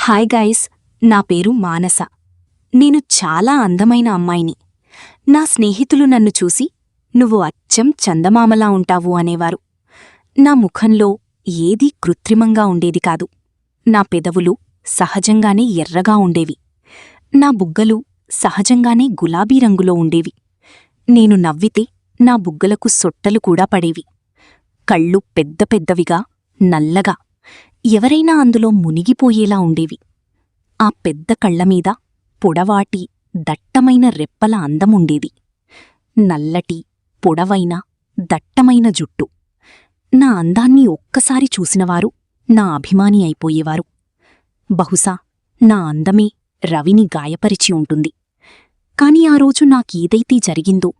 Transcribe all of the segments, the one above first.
Hi guys, నా పేరు మానస. నేను చాలా అందమైన అమ్మాయిని. నా స్నేహితులు నన్ను చూసి నువ్వు అచ్చం చందమామలా ఉంటావు అనేవారు. నా ముఖంలో ఏదీ కృత్రిమంగా ఉండేది కాదు. నా పెదవులు సహజంగానే ఎర్రగా ఉండేవి. నా బుగ్గలు సహజంగానే గులాబీ రంగులో ఉండేవి. నేను నవ్వితే నా బుగ్గలకు సొట్టలు కూడా పడేవి. కళ్ళు పెద్ద పెద్దవిగా, నల్లగా, ఎవరైనా అందులో మునిగిపోయేలా ఉండేవి. ఆ పెద్ద కళ్లమీద పొడవాటి, దట్టమైన రెప్పల అందముండేది. నల్లటి, పొడవైన, దట్టమైన జుట్టు. నా అందాన్ని ఒక్కసారి చూసినవారు నా అభిమాని అయిపోయేవారు. బహుశా నా అందమే రవిని గాయపరిచి ఉంటుంది. కాని ఆ రోజు నాకేదైతే జరిగిందో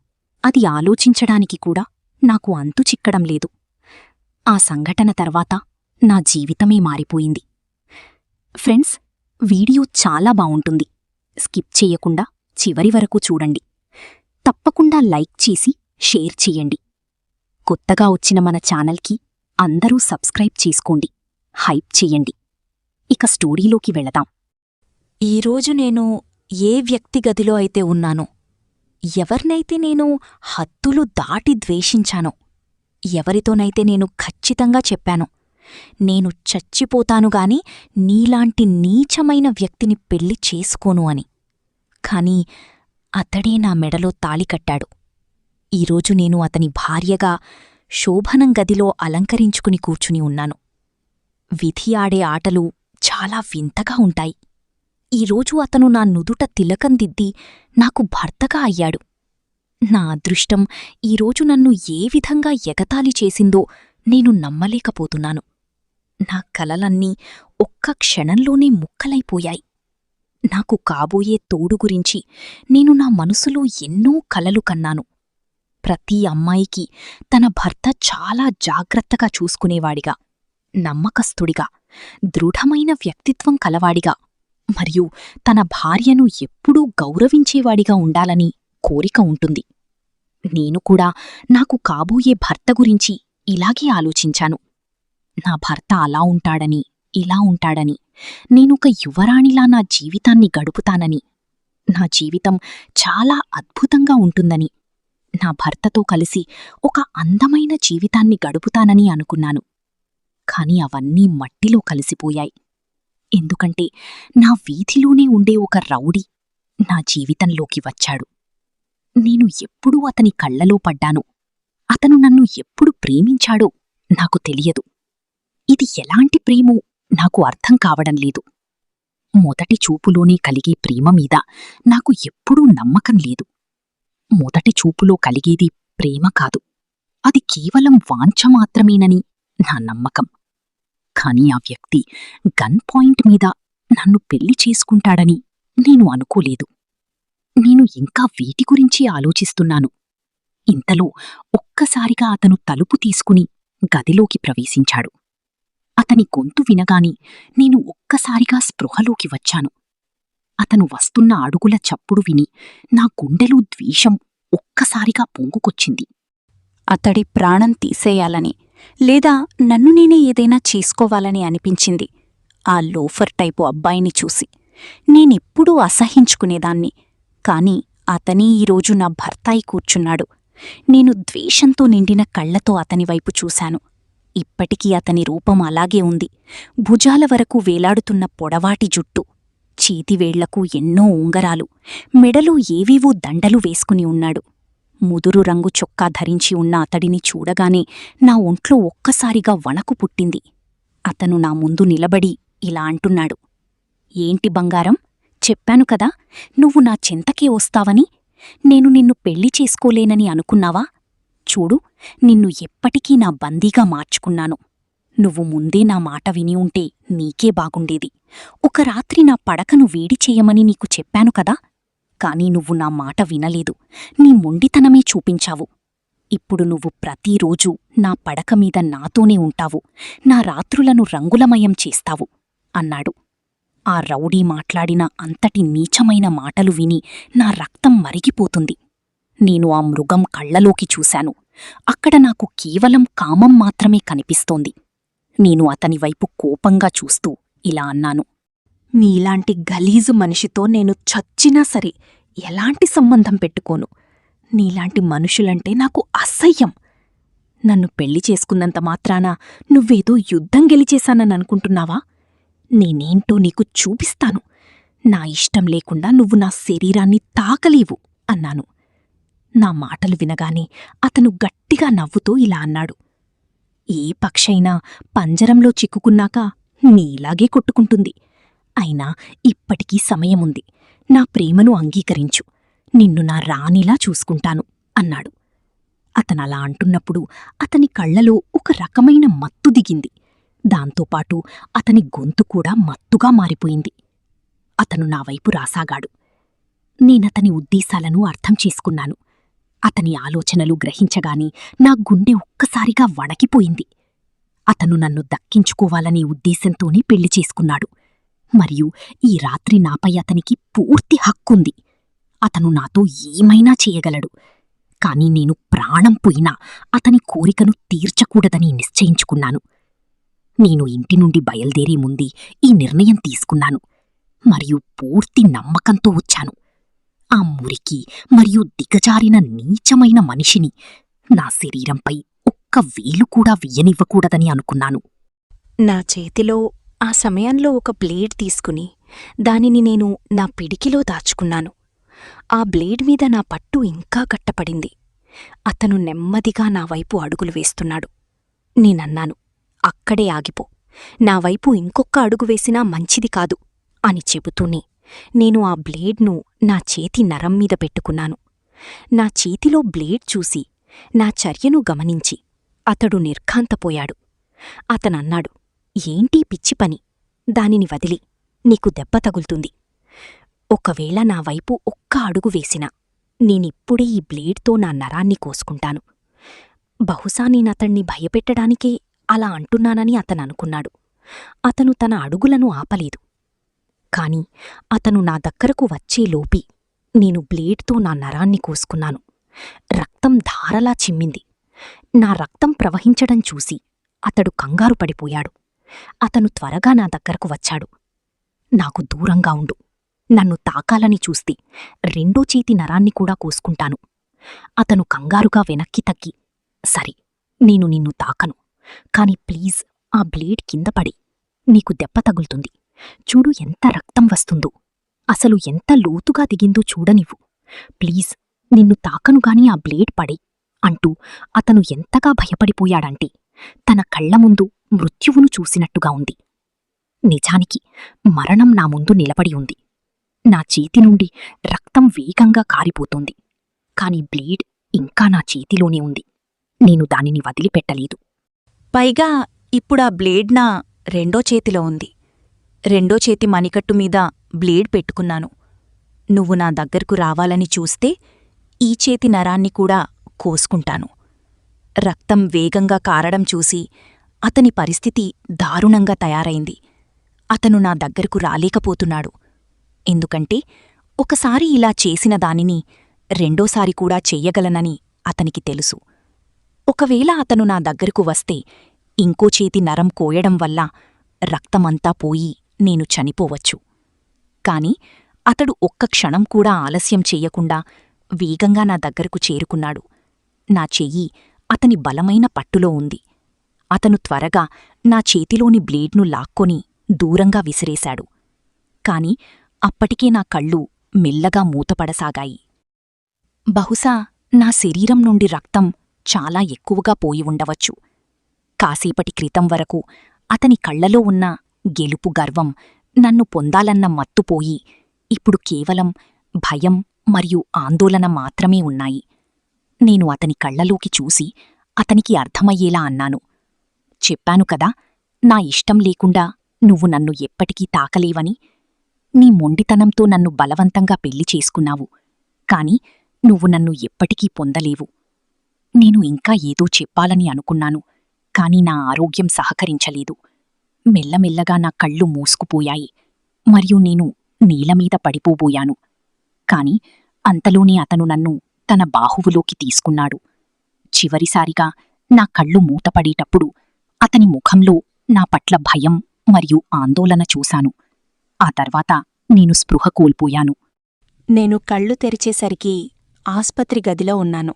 అది ఆలోచించడానికి కూడా నాకు అంతు చిక్కడం లేదు. ఆ సంఘటన తర్వాత నా జీవితమే మారిపోయింది. ఫ్రెండ్స్, వీడియో చాలా బావుంటుంది. స్కిప్ చెయ్యకుండా చివరి వరకు చూడండి. తప్పకుండా లైక్ చేసి షేర్ చెయ్యండి. కొత్తగా వచ్చిన మన ఛానల్కి అందరూ సబ్స్క్రైబ్ చేసుకోండి. హైప్ చెయ్యండి. ఇక స్టోరీలోకి వెళదాం. ఈరోజు నేను ఏ వ్యక్తి గదిలో అయితే ఉన్నానో, ఎవర్నైతే నేను హద్దులు దాటి ద్వేషించానో, ఎవరితోనైతే నేను ఖచ్చితంగా చెప్పానో, నేను చచ్చిపోతానుగాని నీలాంటి నీచమైన వ్యక్తిని పెళ్లి చేసుకోను అని. కాని అతడే నా మెడలో తాళి కట్టాడు. ఈరోజు నేను అతని భార్యగా శోభనం గదిలో అలంకరించుకుని కూర్చుని ఉన్నాను. విధి ఆడే ఆటలు చాలా వింతగా ఉంటాయి. ఈరోజు అతను నా నుదుట తిలకం దిద్ది నాకు భర్తగా అయ్యాడు. నా అదృష్టం ఈరోజు నన్ను ఏ విధంగా ఎగతాళి చేసిందో నేను నమ్మలేకపోతున్నాను. నా కలలన్నీ ఒక్క క్షణంలోనే ముక్కలైపోయాయి. నాకు కాబోయే తోడు గురించి నేను నా మనసులో ఎన్నో కలలు కన్నాను. ప్రతి అమ్మాయికి తన భర్త చాలా జాగ్రత్తగా చూసుకునేవాడిగా, నమ్మకస్తుడిగా, దృఢమైన వ్యక్తిత్వం కలవాడిగా మరియు తన భార్యను ఎప్పుడూ గౌరవించేవాడిగా ఉండాలని కోరిక ఉంటుంది. నేను కూడా నాకు కాబోయే భర్త గురించి ఇలాగే ఆలోచించాను. నా భర్త అలా ఉంటాడని, ఇలా ఉంటాడని, నేనొక యువరాణిలా నా జీవితాన్ని గడుపుతానని, నా జీవితం చాలా అద్భుతంగా ఉంటుందని, నా భర్తతో కలిసి ఒక అందమైన జీవితాన్ని గడుపుతానని అనుకున్నాను. కాని అవన్నీ మట్టిలో కలిసిపోయాయి. ఎందుకంటే నా వీధిలోనే ఉండే ఒక రౌడీ నా జీవితంలోకి వచ్చాడు. నేను ఎప్పుడూ అతని కళ్లలో పడ్డాను. అతను నన్ను ఎప్పుడు ప్రేమించాడో నాకు తెలియదు. ఇది ఎలాంటి ప్రేమో నాకు అర్థం కావడం లేదు. మొదటి చూపులోనే కలిగే ప్రేమ మీద నాకు ఎప్పుడూ నమ్మకం లేదు. మొదటి చూపులో కలిగేది ప్రేమ కాదు, అది కేవలం వాంఛ మాత్రమేనని నా నమ్మకం. కాని ఆ వ్యక్తి గన్ పాయింట్ మీద నన్ను పెళ్లి చేసుకుంటాడని నేను అనుకోలేదు. నేను ఇంకా వీటి గురించి ఆలోచిస్తున్నాను. ఇంతలో ఒక్కసారిగా అతను తలుపు తీసుకుని గదిలోకి ప్రవేశించాడు. అతని గొంతు వినగాని నేను ఒక్కసారిగా స్పృహలోకి వచ్చాను. అతను వస్తున్న అడుగుల చప్పుడు విని నా గుండెలో ద్వేషం ఒక్కసారిగా పొంగుకొచ్చింది. అతడి ప్రాణం తీసేయాలని, లేదా నన్ను నేనే ఏదైనా చేసుకోవాలని అనిపించింది. ఆ లోఫర్ టైపు అబ్బాయిని చూసి నేనెప్పుడూ అసహించుకునేదాన్ని. కాని అతనీ ఈరోజు నా భర్తాయి కూర్చున్నాడు. నేను ద్వేషంతో నిండిన కళ్లతో అతనివైపు చూశాను. ఇప్పటికీ అతని రూపం అలాగే ఉంది. భుజాల వరకు వేలాడుతున్న పొడవాటి జుట్టు, చేతివేళ్లకు ఎన్నో ఉంగరాలు, మెడలో ఏవేవో దండలు వేసుకుని ఉన్నాడు. ముదురు రంగు చొక్కా ధరించి ఉన్న అతడిని చూడగానే నా ఒంట్లో ఒక్కసారిగా వణకు పుట్టింది. అతను నా ముందు నిలబడి ఇలా అంటున్నాడు. ఏంటి బంగారం, చెప్పాను కదా నువ్వు నా చెంతకే వస్తావని. నేను నిన్ను పెళ్లి చేసుకోలేనని అనుకున్నావా? చూడు, నిన్ను ఎప్పటికీ నా బందీగా మార్చుకున్నాను. నువ్వు ముందే నా మాట విని ఉంటే నీకే బాగుండేది. ఒక రాత్రి నా పడకను వేడి చేయమని నీకు చెప్పాను కదా. కాని నువ్వు నా మాట వినలేదు. నీ మొండితనమే చూపించావు. ఇప్పుడు నువ్వు ప్రతిరోజూ నా పడక మీద నాతోనే ఉంటావు. నా రాత్రులను రంగులమయం చేస్తావు అన్నాడు. ఆ రౌడీ మాట్లాడిన అంతటి నీచమైన మాటలు విని నా రక్తం మరిగిపోతుంది. నేను ఆ మృగం కళ్లలోకి చూశాను. అక్కడ నాకు కేవలం కామం మాత్రమే కనిపిస్తోంది. నేను అతనివైపు కోపంగా చూస్తూ ఇలా అన్నాను. నీలాంటి గలీజు మనిషితో నేను చచ్చినా సరే ఎలాంటి సంబంధం పెట్టుకోను. నీలాంటి మనుషులంటే నాకు అసహ్యం. నన్ను పెళ్లి చేసుకున్నంత మాత్రాన నువ్వేదో యుద్ధం గెలిచేశానననుకుంటున్నావా? నేనేంటో నీకు చూపిస్తాను. నా ఇష్టం లేకుండా నువ్వు నా శరీరాన్ని తాకలేవు అన్నాను. నా మాటలు వినగానే అతను గట్టిగా నవ్వుతూ ఇలా అన్నాడు. ఏ పక్షైనా పంజరంలో చిక్కుకున్నాక నీలాగే కొట్టుకుంటుంది. అయినా ఇప్పటికీ సమయముంది. నా ప్రేమను అంగీకరించు. నిన్ను నా రాణిలా చూసుకుంటాను అన్నాడు. అతనలా అంటున్నప్పుడు అతని కళ్లలో ఒక రకమైన మత్తు దిగింది. దాంతోపాటు అతని గొంతు కూడా మత్తుగా మారిపోయింది. అతను నా వైపు రాసాగాడు. నేనతని ఉద్దేశాలను అర్థం చేసుకున్నాను. అతని ఆలోచనలు గ్రహించగానే నా గుండె ఒక్కసారిగా వణకిపోయింది. అతను నన్ను దక్కించుకోవాలనే ఉద్దేశంతోనే పెళ్లి చేసుకున్నాడు. మరియు ఈ రాత్రి నాపై అతనికి పూర్తి హక్కుంది. అతను నాతో ఏమైనా చేయగలడు. కాని నేను ప్రాణం పోయినా అతని కోరికను తీర్చకూడదని నిశ్చయించుకున్నాను. నేను ఇంటి నుండి బయల్దేరే ముందే ఈ నిర్ణయం తీసుకున్నాను. మరియు పూర్తి నమ్మకంతో వచ్చాను. ఆ మురికి మరియు దిగజారిన నీచమైన మనిషిని నా శరీరంపై ఒక్క వేలు కూడా వెయ్యనివ్వకూడదని అనుకున్నాను. నా చేతిలో ఆ సమయంలో ఒక బ్లేడ్ తీసుకుని దానిని నేను నా పిడికిలో దాచుకున్నాను. ఆ బ్లేడ్ మీద నా పట్టు ఇంకా గట్టపడింది. అతను నెమ్మదిగా నా వైపు అడుగులు వేస్తున్నాడు. నేనన్నాను, అక్కడే ఆగిపో. నా వైపు ఇంకొక్క అడుగు వేసినా మంచిది కాదు అని చెబుతూనే నేను ఆ బ్లేడ్ను నా చేతి నరం మీద పెట్టుకున్నాను. నా చేతిలో బ్లేడ్ చూసి నా చర్యను గమనించి అతడు నిర్ఘాంతపోయాడు. అతనన్నాడు, ఏంటీ పిచ్చి పని? దానిని వదిలి, నీకు దెబ్బ తగులుతుంది. ఒకవేళ నా వైపు ఒక్క అడుగు వేసినా నేనిప్పుడే ఈ బ్లేడ్తో నా నరాన్ని కోసుకుంటాను. బహుశా నేనతణ్ణి భయపెట్టడానికే అలా అంటున్నానని అతననుకున్నాడు. అతను తన అడుగులను ఆపలేదు. కాని అతను నా దగ్గరకు వచ్చేలోపి నేను బ్లేడ్తో నా నరాన్ని కోసుకున్నాను. రక్తం ధారలా చిమ్మింది. నా రక్తం ప్రవహించడం చూసి అతడు కంగారు పడిపోయాడు. అతను త్వరగా నా దగ్గరకు వచ్చాడు. నాకు దూరంగా ఉండు. నన్ను తాకాలని చూస్తే రెండో చేతి నరాన్ని కూడా కోసుకుంటాను. అతను కంగారుగా వెనక్కి తగ్గి, సరే, నేను నిన్ను తాకను. కాని ప్లీజ్ ఆ బ్లేడ్ కింద పడి. నీకు దెబ్బ తగులుతుంది. చూడు ఎంత రక్తం వస్తుందో. అసలు ఎంత లోతుగా దిగిందో చూడనివ్వు. ప్లీజ్, నిన్ను తాకనుగాని ఆ బ్లేడ్ పడే అంటూ అతను ఎంతగా భయపడిపోయాడంటే తన కళ్ల ముందు మృత్యువును చూసినట్టుగా ఉంది. నిజానికి మరణం నా ముందు నిలబడి ఉంది. నా చేతి నుండి రక్తం వేగంగా కారిపోతోంది. కాని బ్లేడ్ ఇంకా నా చేతిలోనే ఉంది. నేను దానిని వదిలిపెట్టలేదు. పైగా ఇప్పుడా బ్లేడ్ నా రెండో చేతిలో ఉంది. రెండో చేతి మణికట్టు మీద బ్లేడ్ పెట్టుకున్నాను. నువ్వు నా దగ్గరకు రావాలని చూస్తే ఈ చేతి నరాన్ని కూడా కోసుకుంటాను. రక్తం వేగంగా కారడం చూసి అతని పరిస్థితి దారుణంగా తయారైంది. అతను నా దగ్గరకు రాలేకపోతున్నాడు. ఎందుకంటే ఒకసారి ఇలా చేసిన దానిని రెండోసారి కూడా చెయ్యగలనని అతనికి తెలుసు. ఒకవేళ అతను నా దగ్గరకు వస్తే ఇంకో చేతి నరం కోయడం వల్ల రక్తమంతా పోయి నేను చనిపోవచ్చు. కాని అతడు ఒక్క క్షణం కూడా ఆలస్యం చెయ్యకుండా వేగంగా నా దగ్గరకు చేరుకున్నాడు. నా చెయ్యి అతని బలమైన పట్టులో ఉంది. అతను త్వరగా నా చేతిలోని బ్లేడ్ను లాక్కొని దూరంగా విసిరేశాడు. కాని అప్పటికే నా కళ్ళు మెల్లగా మూతపడసాగాయి. బహుశా నా శరీరం నుండి రక్తం చాలా ఎక్కువగా పోయి ఉండవచ్చు. కాసేపటి క్రితం వరకు అతని కళ్లలో ఉన్న గెలుపు గర్వం, నన్ను పొందాలన్న మత్తుపోయి ఇప్పుడు కేవలం భయం మరియు ఆందోళన మాత్రమే ఉన్నాయి. నేను అతని కళ్లలోకి చూసి అతనికి అర్థమయ్యేలా అన్నాను, చెప్పాను కదా, నా ఇష్టం లేకుండా నువ్వు నన్ను ఎప్పటికీ తాకలేవని. నీ మొండితనంతో నన్ను బలవంతంగా పెళ్లి చేసుకున్నావు. కాని నువ్వు నన్ను ఎప్పటికీ పొందలేవు. నేను ఇంకా ఏదో చెప్పాలని అనుకున్నాను. కాని నా ఆరోగ్యం సహకరించలేదు. మెల్లమెల్లగా నా కళ్ళు మూసుకుపోయాయి మరియు నేను నేలమీద పడిపోబోయాను. కాని అంతలోనే అతను నన్ను తన బాహువులోకి తీసుకున్నాడు. చివరిసారిగా నా కళ్ళు మూతపడేటప్పుడు అతని ముఖంలో నా పట్ల భయం మరియు ఆందోళన చూశాను. ఆ తర్వాత నేను స్పృహ కోల్పోయాను. నేను కళ్ళు తెరిచేసరికి ఆస్పత్రి గదిలో ఉన్నాను.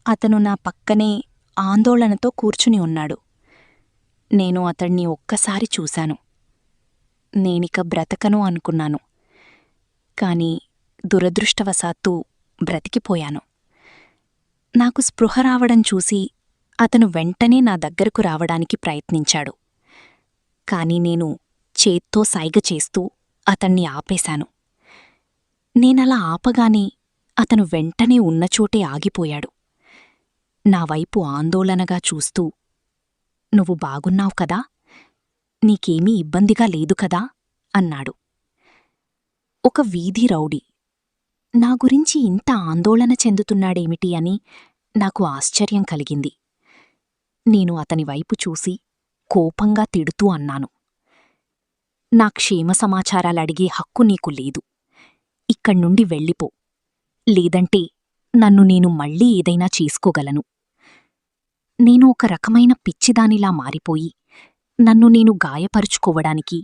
అతను నా పక్కనే ఆందోళనతో కూర్చుని ఉన్నాడు. నేను అతణ్ణి ఒక్కసారి చూశాను. నేనిక బ్రతకను అనుకున్నాను. కాని దురదృష్టవశాత్తు బ్రతికిపోయాను. నాకు స్పృహ రావడం చూసి అతను వెంటనే నా దగ్గరకు రావడానికి ప్రయత్నించాడు. కాని నేను చేత్తో సైగ చేస్తూ అతన్ని ఆపేశాను. నేనలా ఆపగానే అతను వెంటనే ఉన్నచోటే ఆగిపోయాడు. నా వైపు ఆందోళనగా చూస్తూ, "నువ్వు బాగున్నావు కదా? నీకేమీ ఇబ్బందిగా లేదు కదా?" అన్నాడు. ఒక వీధి రౌడీ నా గురించి ఇంత ఆందోళన చెందుతున్నాడేమిటి అని నాకు ఆశ్చర్యం కలిగింది. నేను అతని వైపు చూసి కోపంగా తిడుతూ అన్నాను, "నా క్షేమ సమాచారాలడిగే హక్కు నీకు లేదు. ఇక్కడ్నుండి వెళ్ళిపో. లేదంటే నన్ను నేను మళ్ళీ ఏదైనా చేసుకోగలను." నేను ఒక రకమైన పిచ్చిదానిలా మారిపోయి నన్ను నేను గాయపరుచుకోవడానికి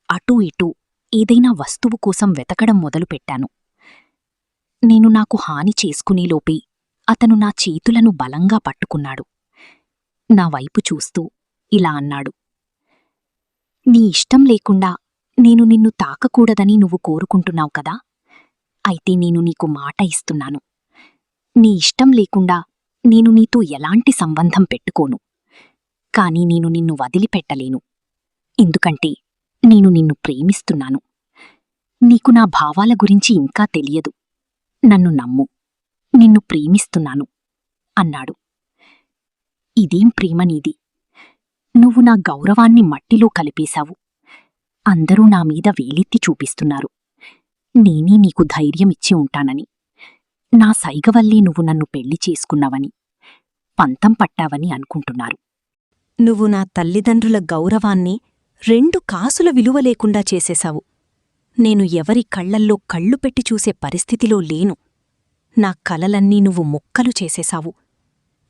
అటూ ఇటూ ఏదైనా వస్తువు కోసం వెతకడం మొదలుపెట్టాను. నేను నాకు హాని చేసుకునేలోపే అతను నా చేతులను బలంగా పట్టుకున్నాడు. నా వైపు చూస్తూ ఇలా అన్నాడు, "నీ ఇష్టం లేకుండా నేను నిన్ను తాకకూడదని నువ్వు కోరుకుంటున్నావు కదా? అయితే నేను నీకు మాట ఇస్తున్నాను. నీ ఇష్టం లేకుండా నేను నీతో ఎలాంటి సంబంధం పెట్టుకోను. కాని నేను నిన్ను వదిలిపెట్టలేను. ఎందుకంటే నేను నిన్ను ప్రేమిస్తున్నాను. నీకు నా భావాల గురించి ఇంకా తెలియదు. నన్ను నమ్ము. నిన్ను ప్రేమిస్తున్నాను" అన్నాడు. ఇదేం ప్రేమ నీది? నువ్వు నా గౌరవాన్ని మట్టిలో కలిపేశావు. అందరూ నా మీద వేలెత్తి చూపిస్తున్నారు. నేనే నీకు ధైర్యమిచ్చి ఉంటానని, నా సైగవల్లే నువ్వు నన్ను పెళ్లి చేసుకున్నావని, పంతం పట్టావని అనుకుంటున్నారు. నువ్వు నా తల్లిదండ్రుల గౌరవాన్ని 2 కాసుల విలువ లేకుండా చేసేశావు. నేను ఎవరి కళ్లల్లో కళ్ళు పెట్టి చూసే పరిస్థితిలో లేను. నా కలలన్నీ నువ్వు ముక్కలు చేసేశావు.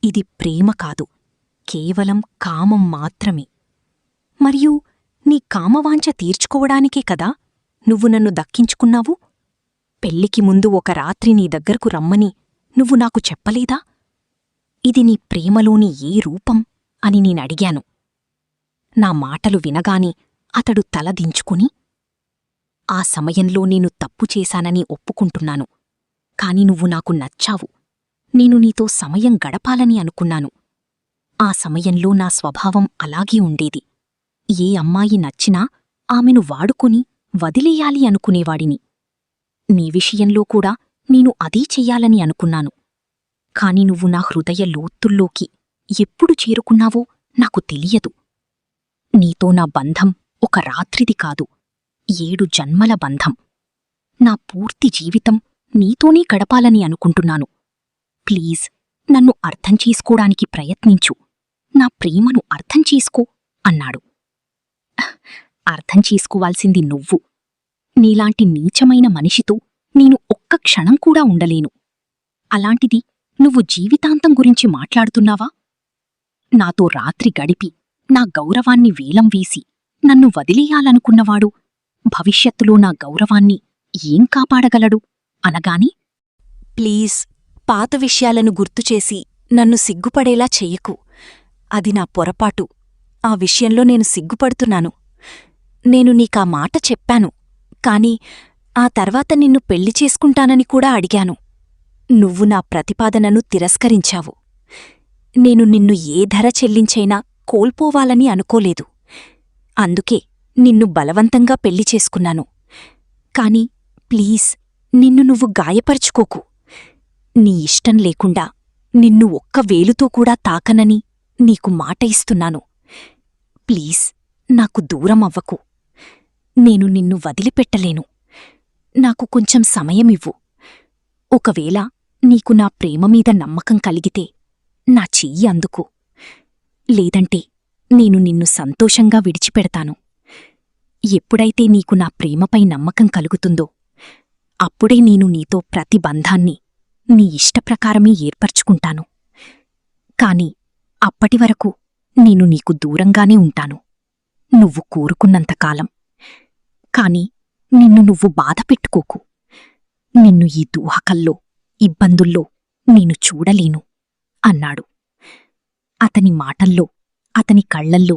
ఇది ప్రేమ కాదు, కేవలం కామం మాత్రమే. మరియు నీ కామవాంఛ తీర్చుకోవడానికే కదా నువ్వు నన్ను దక్కించుకున్నావు. పెళ్లికి ముందు ఒక రాత్రి నీ దగ్గరకు రమ్మని నువ్వు నాకు చెప్పలేదా? ఇది నీ ప్రేమలోని ఏ రూపం అని నేనడిగాను. నా మాటలు వినగాని అతడు తల దించుకుని, "ఆ సమయంలో నేను తప్పు చేశానని ఒప్పుకుంటున్నాను. కాని నువ్వు నాకు నచ్చావు. నేను నీతో సమయం గడపాలని అనుకున్నాను. ఆ సమయంలో నా స్వభావం అలాగే ఉండేది. ఏ అమ్మాయి నచ్చినా ఆమెను వాడుకుని వదిలేయాలి అనుకునేవాడిని. నీ విషయంలో కూడా నేను అదే చెయ్యాలని అనుకున్నాను. కాని నువ్వు నా హృదయ లోతుల్లోకి ఎప్పుడు చేరుకున్నావో నాకు తెలియదు. నీతో నా బంధం ఒక రాత్రిది కాదు, 7 జన్మల బంధం. నా పూర్తి జీవితం నీతోనే గడపాలని అనుకుంటున్నాను. ప్లీజ్ నన్ను అర్థం చేసుకోడానికి ప్రయత్నించు. నా ప్రేమను అర్థం చేసుకో" అన్నాడు. అర్థం చేసుకోవాల్సింది నువ్వు. నీలాంటి నీచమైన మనిషితో నేను ఒక్క క్షణం కూడా ఉండలేను. అలాంటిది నువ్వు జీవితాంతం గురించి మాట్లాడుతున్నావా? నాతో రాత్రి గడిపి నా గౌరవాన్ని వేలం వేసి నన్ను వదిలేయాలనుకున్నవాడు భవిష్యత్తులో నా గౌరవాన్ని ఏం కాపాడగలడు అనగాని, ప్లీజ్ పాత విషయాలను గుర్తుచేసి నన్ను సిగ్గుపడేలా చెయ్యకు. అది నా పొరపాటు. ఆ విషయంలో నేను సిగ్గుపడుతున్నాను. నేను నీకా మాట చెప్పాను. కాని ఆ తర్వాత నిన్ను పెళ్లి చేసుకుంటానని కూడా అడిగాను. నువ్వు నా ప్రతిపాదనను తిరస్కరించావు. నేను నిన్ను ఏ ధర చెల్లించైనా కోల్పోవాలని అనుకోలేదు. అందుకే నిన్ను బలవంతంగా పెళ్లి చేసుకున్నాను. కాని ప్లీజ్ నిన్ను నువ్వు గాయపరుచుకోకు. నీ ఇష్టం లేకుండా నిన్ను ఒక్క వేలుతో కూడా తాకనని నీకు మాట ఇస్తున్నాను. ప్లీజ్ నాకు దూరమవ్వకు. నేను నిన్ను వదిలిపెట్టలేను. నాకు కొంచెం సమయమివ్వు. ఒకవేళ నీకు నా ప్రేమమీద నమ్మకం కలిగితే నా చెయ్యి అందుకో. లేదంటే నేను నిన్ను సంతోషంగా విడిచిపెడతాను. ఎప్పుడైతే నీకు నా ప్రేమపై నమ్మకం కలుగుతుందో అప్పుడే నేను నీతో ప్రతి బంధాన్ని నీ ఇష్టప్రకారమే ఏర్పరచుకుంటాను. కాని అప్పటివరకు నేను నీకు దూరంగానే ఉంటాను, నువ్వు కోరుకున్నంతకాలం. కాని నిన్ను నువ్వు బాధపెట్టుకోకు. నిన్ను ఈ దూహకల్లో, ఇబ్బందుల్లో నేను చూడలేను అన్నాడు. అతని మాటల్లో, అతని కళ్లల్లో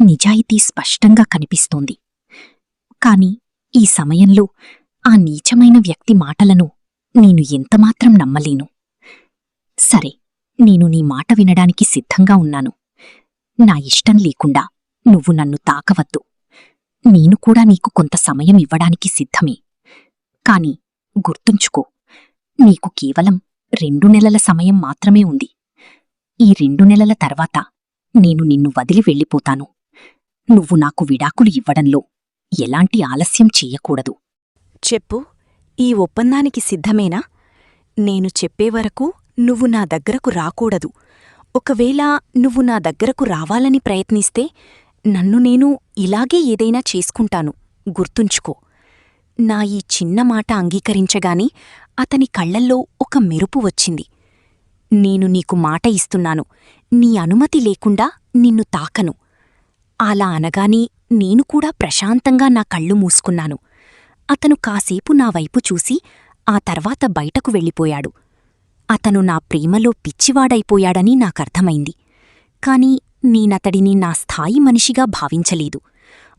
నిజాయితీ స్పష్టంగా కనిపిస్తోంది. కాని ఈ సమయంలో ఆ నీచమైన వ్యక్తి మాటలను నేను ఎంతమాత్రం నమ్మలేను. సరే, నేను నీ మాట వినడానికి సిద్ధంగా ఉన్నాను. నా ఇష్టం లేకుండా నువ్వు నన్ను తాకవద్దు. నేను కూడా నీకు కొంత సమయం ఇవ్వడానికి సిద్ధమే. కాని గుర్తుంచుకో, నీకు కేవలం 2 నెలల సమయం మాత్రమే ఉంది. ఈ 2 నెలల తర్వాత నేను నిన్ను వదిలి వెళ్ళిపోతాను. నువ్వు నాకు విడాకులు ఇవ్వడంలో ఎలాంటి ఆలస్యం చెయ్యకూడదు. చెప్పు, ఈ ఒప్పందానికి సిద్ధమేనా? నేను చెప్పేవరకు నువ్వు నా దగ్గరకు రాకూడదు. ఒకవేళ నువ్వు నా దగ్గరకు రావాలని ప్రయత్నిస్తే నన్ను నేను ఇలాగే ఏదైనా చేసుకుంటాను. గుర్తుంచుకో. నా ఈ చిన్న మాట అంగీకరించగాని అతని కళ్లల్లో ఒక మెరుపు వచ్చింది. నేను నీకు మాట ఇస్తున్నాను, నీ అనుమతి లేకుండా నిన్ను తాకను. అలా అనగాని నేను కూడా ప్రశాంతంగా నా కళ్ళు మూసుకున్నాను. అతను కాసేపు నా వైపు చూసి ఆ తర్వాత బయటకు వెళ్ళిపోయాడు. అతను నా ప్రేమలో పిచ్చివాడైపోయాడని నాకర్థమైంది. కాని నేనతడిని నా స్థాయి మనిషిగా భావించలేదు.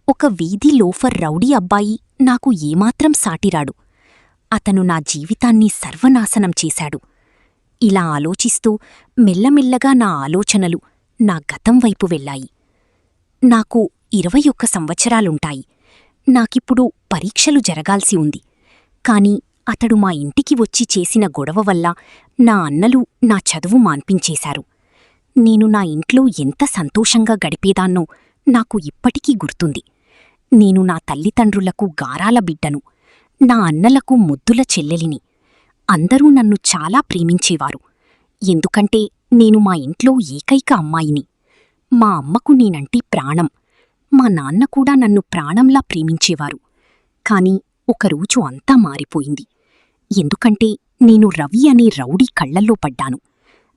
ఒక వీధి లోఫర్ రౌడీ అబ్బాయి నాకు ఏమాత్రం సాటిరాడు. అతను నా జీవితాన్ని సర్వనాశనం చేశాడు. ఇలా ఆలోచిస్తూ మెల్లమెల్లగా నా ఆలోచనలు నా గతం వైపు వెళ్ళాయి. నాకు 21 సంవత్సరాలుంటాయి. నాకిప్పుడు పరీక్షలు జరగాల్సి ఉంది. కాని అతడు మా ఇంటికి వచ్చి చేసిన గొడవ వల్ల నా అన్నలు నా చదువు మాన్పించేశారు. నేను నా ఇంట్లో ఎంత సంతోషంగా గడిపేదాన్నో నాకు ఇప్పటికీ గుర్తుంది. నేను నా తల్లిదండ్రులకు గారాల బిడ్డను, నా అన్నలకు ముద్దుల చెల్లెలిని. అందరూ నన్ను చాలా ప్రేమించేవారు. ఎందుకంటే నేను మా ఇంట్లో ఏకైక అమ్మాయిని. మా అమ్మకు నేనంటే ప్రాణం. మా నాన్న కూడా నన్ను ప్రాణంలా ప్రేమించేవారు. కాని ఒకరోజు అంతా మారిపోయింది. ఎందుకంటే నేను రవి అనే రౌడీ కళ్లల్లో పడ్డాను.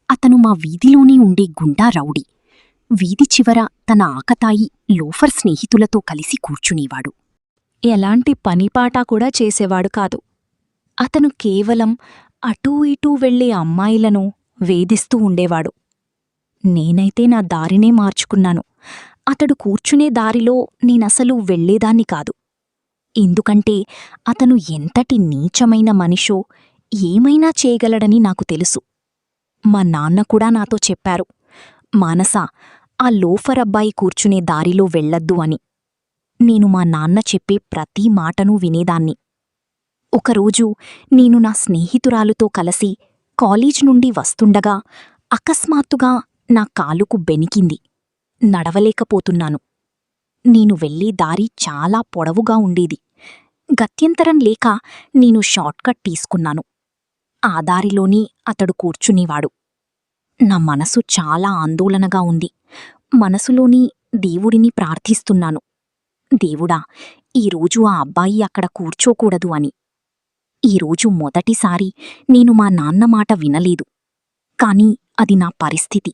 అతను మా వీధిలోనే ఉండే గుండా రౌడీ. వీధి చివర తన ఆకతాయి లోఫర్ స్నేహితులతో కలిసి కూర్చునేవాడు. ఎలాంటి పనిపాట కూడా చేసేవాడు కాదు. అతను కేవలం అటూ ఇటూ వెళ్లే అమ్మాయిలను వేధిస్తూ ఉండేవాడు. నేనైతే నా దారినే మార్చుకున్నాను. అతడు కూర్చునే దారిలో నేనసలు వెళ్లేదాన్ని కాదు. ఎందుకంటే అతను ఎంతటి నీచమైన మనిషో ఏమైనా చేయగలడని నాకు తెలుసు. మా నాన్న కూడా నాతో చెప్పారు, మానసా, ఆ లోఫర్ అబ్బాయి కూర్చునే దారిలో వెళ్లొద్దు అని. నేను మా నాన్న చెప్పే ప్రతి మాటనూ వినేదాన్ని. ఒకరోజు నేను నా స్నేహితురాలుతో కలిసి కాలేజ్ నుండి వస్తుండగా అకస్మాత్తుగా నా కాలుకు బెనికింది. నడవలేకపోతున్నాను. నేను వెళ్లే దారి చాలా పొడవుగా ఉండేది. గత్యంతరం లేక నేను షార్ట్కట్ తీసుకున్నాను. ఆ దారిలోనే అతడు కూర్చునేవాడు. నా మనసు చాలా ఆందోళనగా ఉంది. మనసులోని దేవుడిని ప్రార్థిస్తున్నాను, దేవుడా, ఈరోజు ఆ అబ్బాయి అక్కడ కూర్చోకూడదు అని. ఈరోజు మొదటిసారి నేను మా నాన్న మాట వినలేదు. కాని అది నా పరిస్థితి.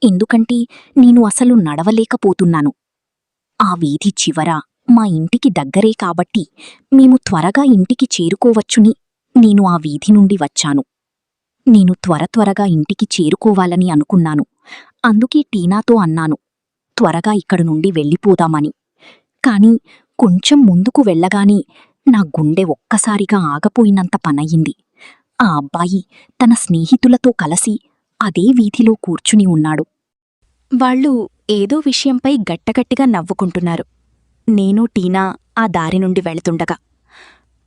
ఎందుకంటే నేను అసలు నడవలేకపోతున్నాను. ఆ వీధి చివర మా ఇంటికి దగ్గరే కాబట్టి మేము త్వరగా ఇంటికి చేరుకోవచ్చుని నేను ఆ వీధి నుండి వచ్చాను. నేను త్వరగా ఇంటికి చేరుకోవాలని అనుకున్నాను. అందుకే టీనాతో అన్నాను, త్వరగా ఇక్కడి నుండి వెళ్ళిపోదామని. కాని కొంచెం ముందుకు వెళ్ళగానే నా గుండె ఒక్కసారిగా ఆగపోయినంత పనయింది. ఆ అబ్బాయి తన స్నేహితులతో కలిసి అదే వీధిలో కూర్చుని ఉన్నాడు. వాళ్ళు ఏదో విషయంపై గట్టగట్టిగా నవ్వుకుంటున్నారు. నేను టీనా ఆ దారి నుండి వెళుతుండగా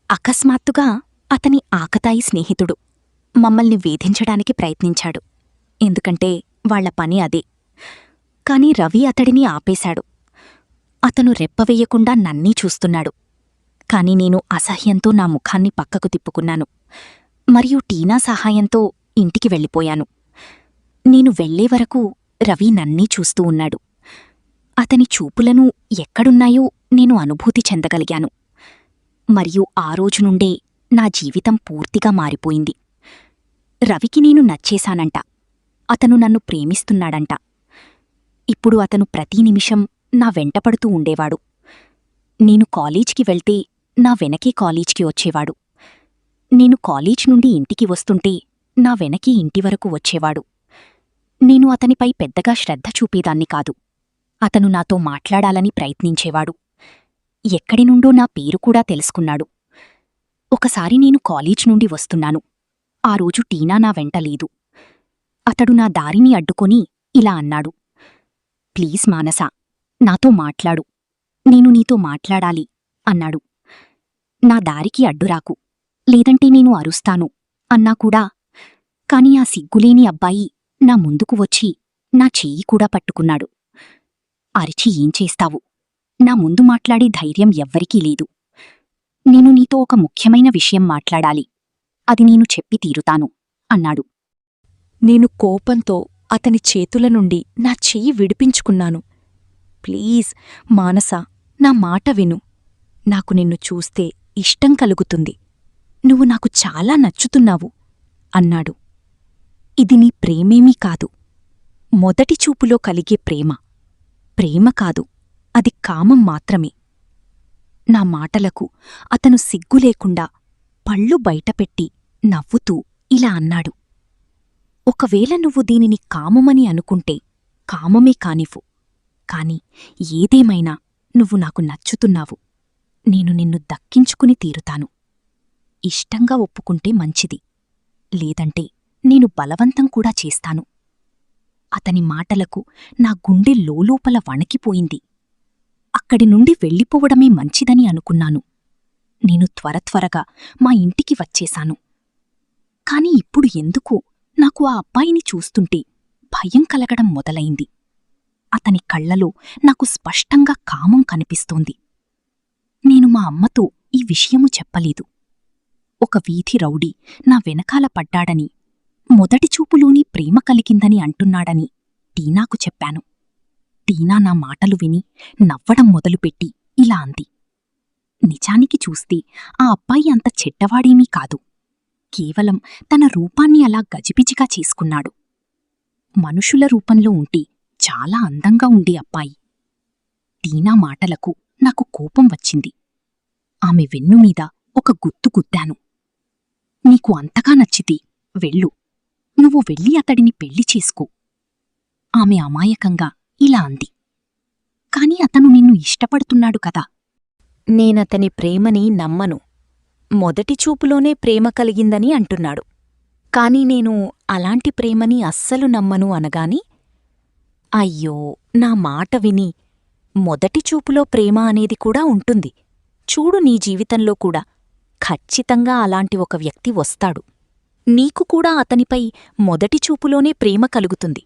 అకస్మాత్తుగా అతని ఆకతాయి స్నేహితుడు మమ్మల్ని వేధించడానికి ప్రయత్నించాడు. ఎందుకంటే వాళ్ల పని అదే. కాని రవి అతడిని ఆపేశాడు. అతను రెప్పవేయకుండా నన్నీ చూస్తున్నాడు. కాని నేను అసహ్యంతో నా ముఖాన్ని పక్కకు తిప్పుకున్నాను. మరియు టీనా సహాయంతో ఇంటికి వెళ్ళిపోయాను. నేను వెళ్లే వరకు రవి నన్నీ చూస్తూ ఉన్నాడు. అతని చూపులను ఎక్కడున్నాయో నేను అనుభూతి చెందగలిగాను. మరియు ఆ రోజు నుండే నా జీవితం పూర్తిగా మారిపోయింది. రవికి నేను నచ్చేశానంట. అతను నన్ను ప్రేమిస్తున్నాడంట. ఇప్పుడు అతను ప్రతి నిమిషం నా వెంటపడుతూ ఉండేవాడు. నేను కాలేజ్కి వెళ్తే నా వెనకే కాలేజ్కి వచ్చేవాడు. నేను కాలేజ్ నుండి ఇంటికి వస్తుంటే నా వెనకే ఇంటి వరకు వచ్చేవాడు. నేను అతనిపై పెద్దగా శ్రద్ధ చూపేదాన్ని కాదు. అతను నాతో మాట్లాడాలని ప్రయత్నించేవాడు. ఎక్కడి నుండో నా పేరు కూడా తెలుసుకున్నాడు. ఒకసారి నేను కాలేజ్ నుండి వస్తున్నాను. ఆ రోజు టీనా నా వెంట లేదు. అతడు నా దారిని అడ్డుకొని ఇలా అన్నాడు, ప్లీజ్ మానసా, నాతో మాట్లాడు, నేను నీతో మాట్లాడాలి అన్నాడు. నా దారికి అడ్డురాకు, లేదంటే నేను అరుస్తాను అన్నా కూడా. కాని ఆ సిగ్గులేని అబ్బాయి నా ముందుకు వచ్చి నా చెయ్యి కూడా పట్టుకున్నాడు. అరిచి ఏం చేస్తావు? నా ముందు మాట్లాడే ధైర్యం ఎవ్వరికీ లేదు. నేను నీతో ఒక ముఖ్యమైన విషయం మాట్లాడాలి. అది నేను చెప్పి తీరుతాను అన్నాడు. నేను కోపంతో అతని చేతుల నుండి నా చెయ్యి విడిపించుకున్నాను. ప్లీజ్ మానసా, నా మాట విను. నాకు నిన్ను చూస్తే ఇష్టం కలుగుతుంది. నువ్వు నాకు చాలా నచ్చుతున్నావు అన్నాడు. ఇది నీ ప్రేమేమీ కాదు. మొదటి చూపులో కలిగే ప్రేమ. ప్రేమ కాదు, అది కామం మాత్రమే. నా మాటలకు అతను సిగ్గులేకుండా పళ్ళు బయటపెట్టి నవ్వుతూ ఇలా అన్నాడు. ఒకవేళ నువ్వు దీనిని కామమని అనుకుంటే కామమే కానివ్వు. కాని ఏదేమైనా నువ్వు నాకు నచ్చుతున్నావు. నేను నిన్ను దక్కించుకుని తీరుతాను. ఇష్టంగా ఒప్పుకుంటే మంచిది, లేదంటే నేను బలవంతం కూడా చేస్తాను. అతని మాటలకు నా గుండె లోలోపల వణికిపోయింది. అక్కడి నుండి వెళ్ళిపోవడమే మంచిదని అనుకున్నాను. నేను త్వరత్వరగా మా ఇంటికి వచ్చేశాను. కాని ఇప్పుడు ఎందుకో నాకు ఆ అబ్బాయిని చూస్తుంటే భయం కలగడం మొదలైంది. అతని కళ్లలో నాకు స్పష్టంగా కామం కనిపిస్తోంది. నేను మా అమ్మతో ఈ విషయము చెప్పలేదు. ఒక వీధి రౌడీ నా వెనకాల పడ్డాడని, మొదటి చూపులోని ప్రేమ కలిగిందని అంటున్నాడని టీనాకు చెప్పాను. టీనా నా మాటలు విని నవ్వడం మొదలుపెట్టి ఇలా అంది. నిజానికి చూస్తే ఆ అబ్బాయి అంత చెడ్డవాడేమీ కాదు. కేవలం తన రూపాన్ని అలా గజిబిజిగా చేసుకున్నాడు. మనుషుల రూపంలో ఉంటే చాలా అందంగా ఉండే అబ్బాయి. టీనా మాటలకు నాకు కోపం వచ్చింది. ఆమె వెన్నుమీద ఒక గుత్తు గుద్దాను. నీకు అంతగా నచ్చితే వెళ్ళు, నువ్వు వెళ్ళి అతడిని పెళ్లి చేసుకో. ఆమె అమాయకంగా ఇలా అంది. కాని అతను నిన్ను ఇష్టపడుతున్నాడు కదా. నేనతని ప్రేమని నమ్మను. మొదటి చూపులోనే ప్రేమ కలిగిందని అంటున్నాడు. కాని నేను అలాంటి ప్రేమని అస్సలు నమ్మను అనగాని, అయ్యో, నా మాట విని, మొదటి చూపులో ప్రేమ అనేది కూడా ఉంటుంది. చూడు, నీ జీవితంలో కూడా ఖచ్చితంగా అలాంటి ఒక వ్యక్తి వస్తాడు. నీకు కూడా అతనిపై మొదటి చూపులోనే ప్రేమ కలుగుతుంది.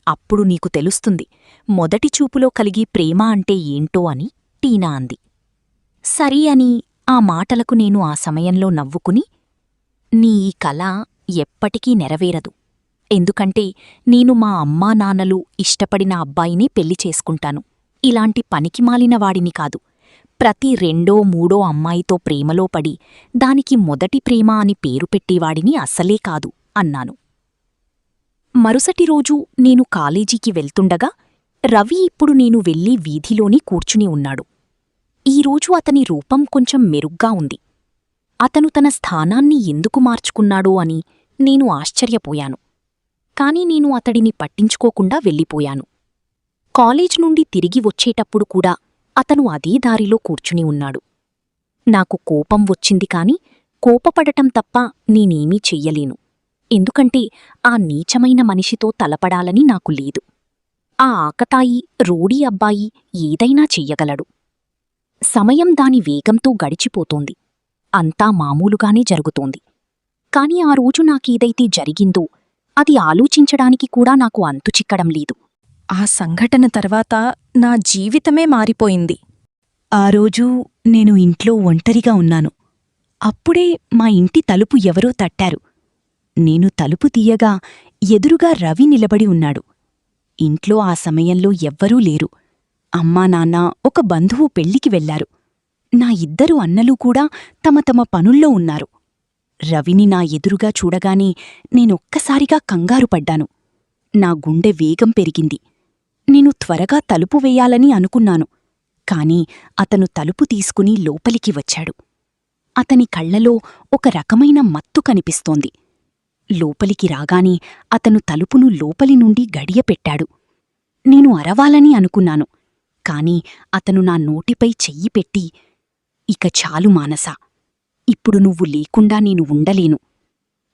అప్పుడు నీకు తెలుస్తుంది మొదటి చూపులో కలిగి ప్రేమ అంటే ఏంటో అని టీనా అంది. సరి అని ఆ మాటలకు నేను ఆ సమయంలో నవ్వుకుని, నీ ఈ కల ఎప్పటికీ నెరవేరదు. ఎందుకంటే నేను మా అమ్మా నాన్నలు ఇష్టపడిన అబ్బాయిని పెళ్లి చేసుకుంటాను. ఇలాంటి పనికిమాలిన వాడిని కాదు. ప్రతి రెండో మూడో అమ్మాయితో ప్రేమలో పడి దానికి మొదటి ప్రేమ అని పేరు పెట్టేవాడిని అస్సలే కాదు అన్నాను. మరుసటి రోజు నేను కాలేజీకి వెళ్తుండగా రవి ఇప్పుడు నేను వెళ్లి వీధిలోని కూర్చుని ఉన్నాడు. ఈరోజు అతని రూపం కొంచెం మెరుగ్గా ఉంది. అతను తన స్థానాన్ని ఎందుకు మార్చుకున్నాడో అని నేను ఆశ్చర్యపోయాను. కాని నేను అతడిని పట్టించుకోకుండా వెళ్ళిపోయాను. కాలేజ్ నుండి తిరిగి వచ్చేటప్పుడు కూడా అతను అదే దారిలో కూర్చుని ఉన్నాడు. నాకు కోపం వచ్చింది కాని కోపపడటం తప్ప నేనేమీ చెయ్యలేను. ఎందుకంటే ఆ నీచమైన మనిషితో తలపడాలని నాకు లేదు. ఆ ఆకతాయి రోడీ అబ్బాయి ఏదైనా చెయ్యగలడు. సమయం దాని వేగంతో గడిచిపోతోంది. అంతా మామూలుగానే జరుగుతోంది. కాని ఆ రోజు నాకేదైతే జరిగిందో అది ఆలోచించడానికి కూడా నాకు అంతుచిక్కడం లేదు. ఆ సంఘటన తర్వాత నా జీవితమే మారిపోయింది. ఆ రోజు నేను ఇంట్లో ఒంటరిగా ఉన్నాను. అప్పుడే మా ఇంటి తలుపు ఎవరో తట్టారు. నేను తలుపు తీయగా ఎదురుగా రవి నిలబడి ఉన్నాడు. ఇంట్లో ఆ సమయంలో ఎవ్వరూ లేరు. అమ్మా నాన్న ఒక బంధువు పెళ్లికి వెళ్లారు. నా ఇద్దరు అన్నలు కూడా తమ తమ పనుల్లో ఉన్నారు. రవిని నా ఎదురుగా చూడగానే నేనొక్కసారిగా కంగారుపడ్డాను. నా గుండె వేగం పెరిగింది. నేను త్వరగా తలుపు వేయాలని అనుకున్నాను. కాని అతను తలుపు తీసుకుని లోపలికి వచ్చాడు. అతని కళ్లలో ఒక రకమైన మత్తు కనిపిస్తోంది. లోపలికి రాగానే అతను తలుపును లోపలి నుండి గడియపెట్టాడు. నేను అరవాలని అనుకున్నాను, కాని అతను నా నోటిపై చెయ్యి పెట్టి, "ఇక చాలు మానసా, ఇప్పుడు నువ్వు లేకుండా నేను ఉండలేను"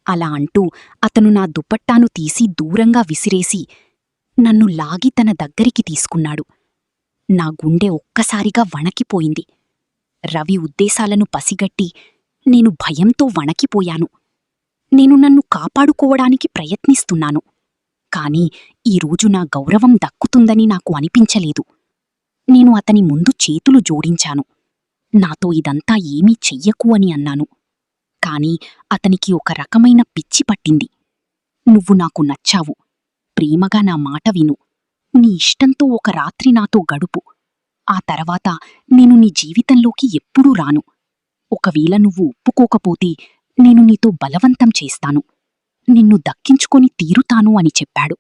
అలా అంటూ అతను నా దుపట్టాను తీసి దూరంగా విసిరేసి నన్ను లాగి తన దగ్గరికి తీసుకున్నాడు. నా గుండె ఒక్కసారిగా వణకిపోయింది. రవి ఉద్దేశాలను పసిగట్టి నేను భయంతో వణకిపోయాను. నేను నన్ను కాపాడుకోవడానికి ప్రయత్నిస్తున్నాను, కాని ఈరోజు నా గౌరవం దక్కుతుందని నాకు అనిపించలేదు. నేను అతని ముందు చేతులు జోడించాను. నాతో ఇదంతా ఏమీ చెయ్యకు అని అన్నాను. కాని అతనికి ఒక రకమైన పిచ్చి పట్టింది. "నువ్వు నాకు నచ్చావు, ప్రేమగా నా మాట విను, నీ ఇష్టంతో ఒక రాత్రి నాతో గడుపు. ఆ తర్వాత నేను నీ జీవితంలోకి ఎప్పుడూ రాను. ఒకవేళ నువ్వు ఒప్పుకోకపోతే నేను నీతో బలవంతం చేస్తాను, నిన్ను దక్కించుకొని తీరుతాను" అని చెప్పాడు.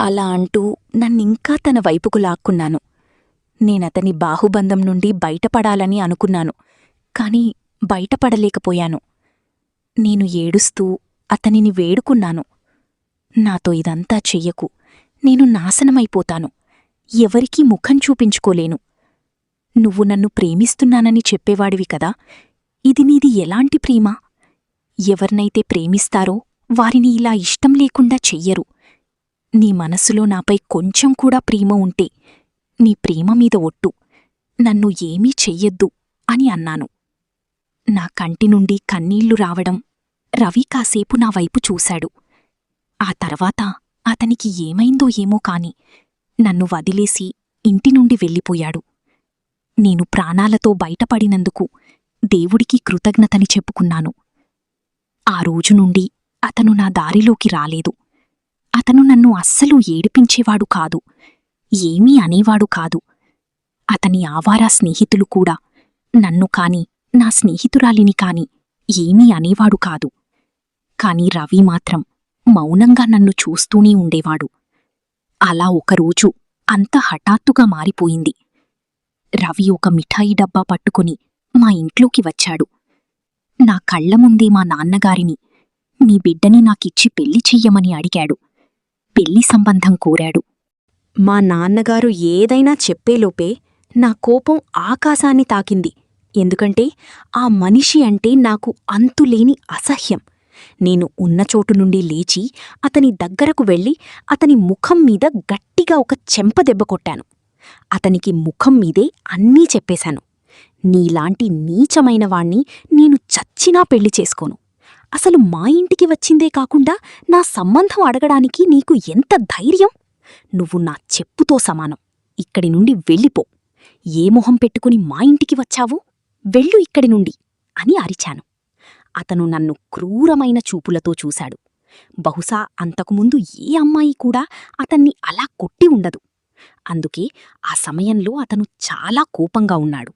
అలా అంటూ నన్నింకా తన వైపుకు లాక్కున్నాను. నేనతని బాహుబంధం నుండి బయటపడాలని అనుకున్నాను, కాని బయటపడలేకపోయాను. నేను ఏడుస్తూ అతనిని వేడుకున్నాను, "నాతో ఇదంతా చెయ్యకు, నేను నాశనమైపోతాను, ఎవరికీ ముఖం చూపించుకోలేను. నువ్వు నన్ను ప్రేమిస్తున్నానని చెప్పేవాడివి కదా, ఇది నీది ఎలాంటి ప్రేమ? ఎవర్నైతే ప్రేమిస్తారో వారిని ఇలా ఇష్టం లేకుండా చెయ్యరు. నీ మనసులో నాపై కొంచెం కూడా ప్రేమ ఉంటే నీ ప్రేమ మీద ఒట్టు, నన్ను ఏమీ చెయ్యొద్దు" అని అన్నాను. నా కంటి నుండి కన్నీళ్లు రావడం, రవి కాసేపు నా వైపు చూశాడు. ఆ తర్వాత అతనికి ఏమైందో ఏమో కాని నన్ను వదిలేసి ఇంటి నుండి వెళ్ళిపోయాడు. నేను ప్రాణాలతో బయటపడినందుకు దేవుడికి కృతజ్ఞతని చెప్పుకున్నాను. ఆ రోజు నుండి అతను నా దారిలోకి రాలేదు. అతను నన్ను అస్సలు ఏడిపించేవాడు కాదు, ఏమీ అనేవాడు కాదు. అతని ఆవారా స్నేహితులు కూడా నన్ను కాని నా స్నేహితురాలిని కాని ఏమీ అనేవాడు కాదు. కాని రవి మాత్రం మౌనంగా నన్ను చూస్తూనే ఉండేవాడు. అలా ఒకరోజు అంత హఠాత్తుగా మారిపోయింది. రవి ఒక మిఠాయి డబ్బా పట్టుకుని మా ఇంట్లోకి వచ్చాడు. నా కళ్ల ముందే మా నాన్నగారిని, "మీ బిడ్డని నాకిచ్చి పెళ్లి చెయ్యమని" అడిగాడు. పెళ్లి సంబంధం కోరాడు. మా నాన్నగారు ఏదైనా చెప్పేలోపే నా కోపం ఆకాశాన్ని తాకింది. ఎందుకంటే ఆ మనిషి అంటే నాకు అంతులేని అసహ్యం. నేను ఉన్నచోటు నుండి లేచి అతని దగ్గరకు వెళ్ళి అతని ముఖం మీద గట్టిగా ఒక చెంపదెబ్బ కొట్టాను. అతనికి ముఖం మీదే అన్నీ చెప్పేశాను. "నీలాంటి నీచమైన వాణ్ణి నేను చచ్చినా పెళ్లి చేసుకోను. అసలు మా ఇంటికి వచ్చిందే కాకుండా నా సంబంధం అడగడానికి నీకు ఎంత ధైర్యం? నువ్వు నా చెప్పుతో సమానం. ఇక్కడి నుండి వెళ్ళిపో. ఏ మొహం పెట్టుకుని మా ఇంటికి వచ్చావు? వెళ్ళు ఇక్కడి నుండి" అని అరిచాను. అతను నన్ను క్రూరమైన చూపులతో చూశాడు. బహుశా అంతకుముందు ఏ అమ్మాయి కూడా అతన్ని అలా కొట్టి ఉండదు. అందుకే ఆ సమయంలో అతను చాలా కోపంగా ఉన్నాడు.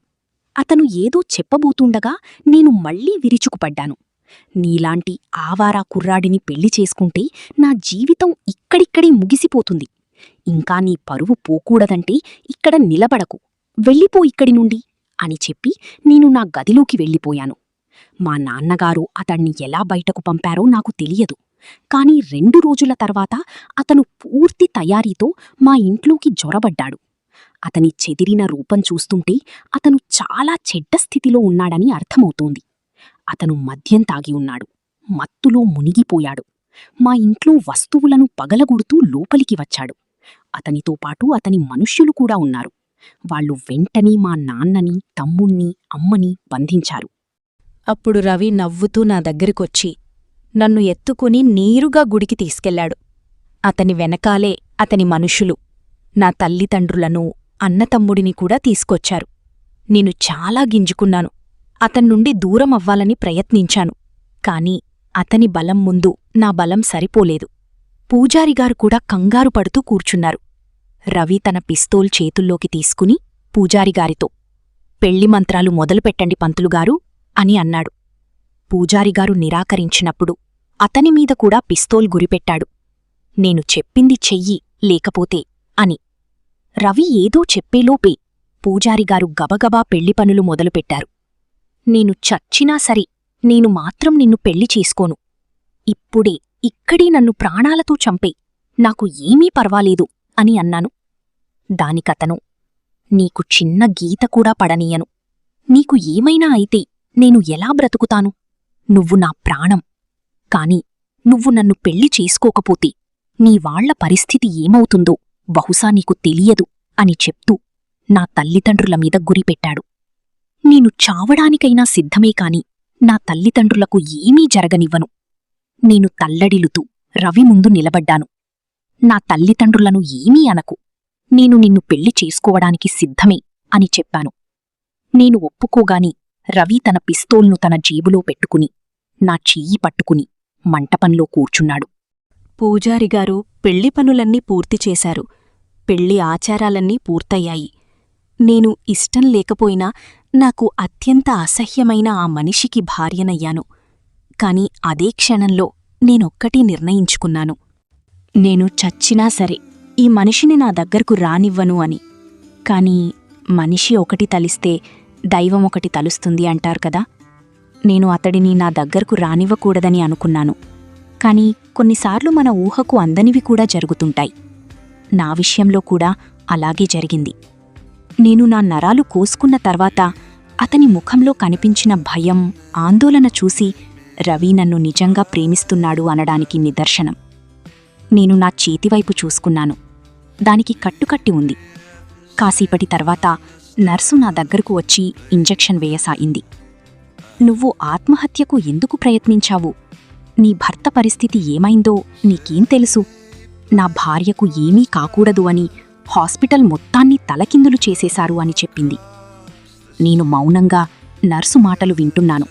అతను ఏదో చెప్పబోతుండగా నేను మళ్లీ విరుచుకుపడ్డాను. "నీలాంటి ఆవారా కుర్రాడిని పెళ్లి చేసుకుంటే నా జీవితం ఇక్కడిక్కడే ముగిసిపోతుంది. ఇంకా నీ పరువు పోకూడదంటే ఇక్కడ నిలబడకు, వెళ్ళిపో ఇక్కడి నుండి" అని చెప్పి నేను నా గదిలోకి వెళ్ళిపోయాను. మా నాన్నగారు అతణ్ణి ఎలా బయటకు పంపారో నాకు తెలియదు. కాని 2 రోజుల తర్వాత అతను పూర్తి తయారీతో మా ఇంట్లోకి జొరబడ్డాడు. అతని చెదిరిన రూపం చూస్తుంటే అతను చాలా చెడ్డ స్థితిలో ఉన్నాడని అర్థమవుతోంది. అతను మద్యం తాగి ఉన్నాడు, మత్తులో మునిగిపోయాడు. మా ఇంట్లో వస్తువులను పగలగొడుతూ లోపలికి వచ్చాడు. అతనితో పాటు అతని మనుష్యులు కూడా ఉన్నారు. వాళ్ళు వెంటనే మా నాన్నని, తమ్ముణ్ణి, అమ్మని బంధించారు. అప్పుడు రవి నవ్వుతూ నా దగ్గరికొచ్చి నన్ను ఎత్తుకుని నేరుగా గుడికి తీసుకెళ్లాడు. అతని వెనకాలే అతని మనుషులు నా తల్లిదండ్రులను, అన్నతమ్ముడిని కూడా తీసుకొచ్చారు. నేను చాలా గింజుకున్నాను. అతన్నుండి దూరమవ్వాలని ప్రయత్నించాను. కాని అతని బలం ముందు నా బలం సరిపోలేదు. పూజారిగారు కూడా కంగారు పడుతూ కూర్చున్నారు. రవి తన పిస్తోల్ చేతుల్లోకి తీసుకుని పూజారిగారితో, "పెళ్లి మంత్రాలు మొదలుపెట్టండి పంతులుగారు" అని అన్నాడు. పూజారిగారు నిరాకరించినప్పుడు అతనిమీద కూడా పిస్తోల్ గురిపెట్టాడు. "నేను చెప్పింది చెయ్యి, లేకపోతే" అని. రవి ఏదో చెప్పేలోపే పూజారిగారు గబగబా పెళ్లి పనులు మొదలుపెట్టారు. నేను చచ్చినా సరే నేను మాత్రం నిన్ను పెళ్లి చేసుకోను. ఇప్పుడే ఇక్కడే నన్ను ప్రాణాలతో చంపే, నాకు ఏమీ పర్వాలేదు అని అన్నాను. దానికతను, నీకు చిన్న గీత కూడా పడనీయను. నీకు ఏమైనా అయితే నేను ఎలా బ్రతుకుతాను? నువ్వు నా ప్రాణం. కాని నువ్వు నన్ను పెళ్లి చేసుకోకపోతే నీ వాళ్ల పరిస్థితి ఏమవుతుందో బహుశా నీకు తెలియదు అని చెప్తూ నా తల్లిదండ్రుల మీద గురిపెట్టాడు. నేను చావడానికైనా సిద్ధమే కాని నా తల్లిదండ్రులకు ఏమీ జరగనివ్వను. నేను తల్లడిల్లుతూ రవి ముందు నిలబడ్డాను. నా తల్లిదండ్రులను ఏమీ అనకు. నేను నిన్ను పెళ్లి చేసుకోవడానికి సిద్ధమే అని చెప్పాను. నేను ఒప్పుకోగాని రవి తన పిస్తోల్ను తన జేబులో పెట్టుకుని నా చెయ్యి పట్టుకుని మంటపంలో కూర్చున్నాడు. పూజారిగారు పెళ్లి పనులన్నీ పూర్తిచేశారు. పెళ్లి ఆచారాలన్నీ పూర్తయ్యాయి. నేను ఇష్టం లేకపోయినా నాకు అత్యంత అసహ్యమైన ఆ మనిషికి భార్యనయ్యాను. కాని అదే క్షణంలో నేనొక్కటి నిర్ణయించుకున్నాను. నేను చచ్చినా సరే ఈ మనిషిని నా దగ్గరకు రానివ్వను అని. కాని మనిషి ఒకటి తలిస్తే దైవం ఒకటి తలుస్తుంది అంటారు కదా. నేను అతడిని నా దగ్గరకు రానివ్వకూడదని అనుకున్నాను. కాని కొన్నిసార్లు మన ఊహకు అందనివి కూడా జరుగుతుంటాయి. నా విషయంలో కూడా అలాగే జరిగింది. నేను నా నరాలు కోసుకున్న తర్వాత అతని ముఖంలో కనిపించిన భయం, ఆందోళన చూసి రవి నన్ను నిజంగా ప్రేమిస్తున్నాడు అనడానికి నిదర్శనం. నేను నా చేతివైపు చూసుకున్నాను. దానికి కట్టుకట్టి ఉంది. కాసేపటి తర్వాత నర్సు నా దగ్గరకు వచ్చి ఇంజెక్షన్ వేయసాగింది. నువ్వు ఆత్మహత్యకు ఎందుకు ప్రయత్నించావు? నీ భర్త పరిస్థితి ఏమైందో నీకేం తెలుసు? నా భార్యకు ఏమీ కాకూడదు అని హాస్పిటల్ మొత్తాన్ని తలకిందులు చేసేశారు అని చెప్పింది. నేను మౌనంగా నర్సు మాటలు వింటున్నాను.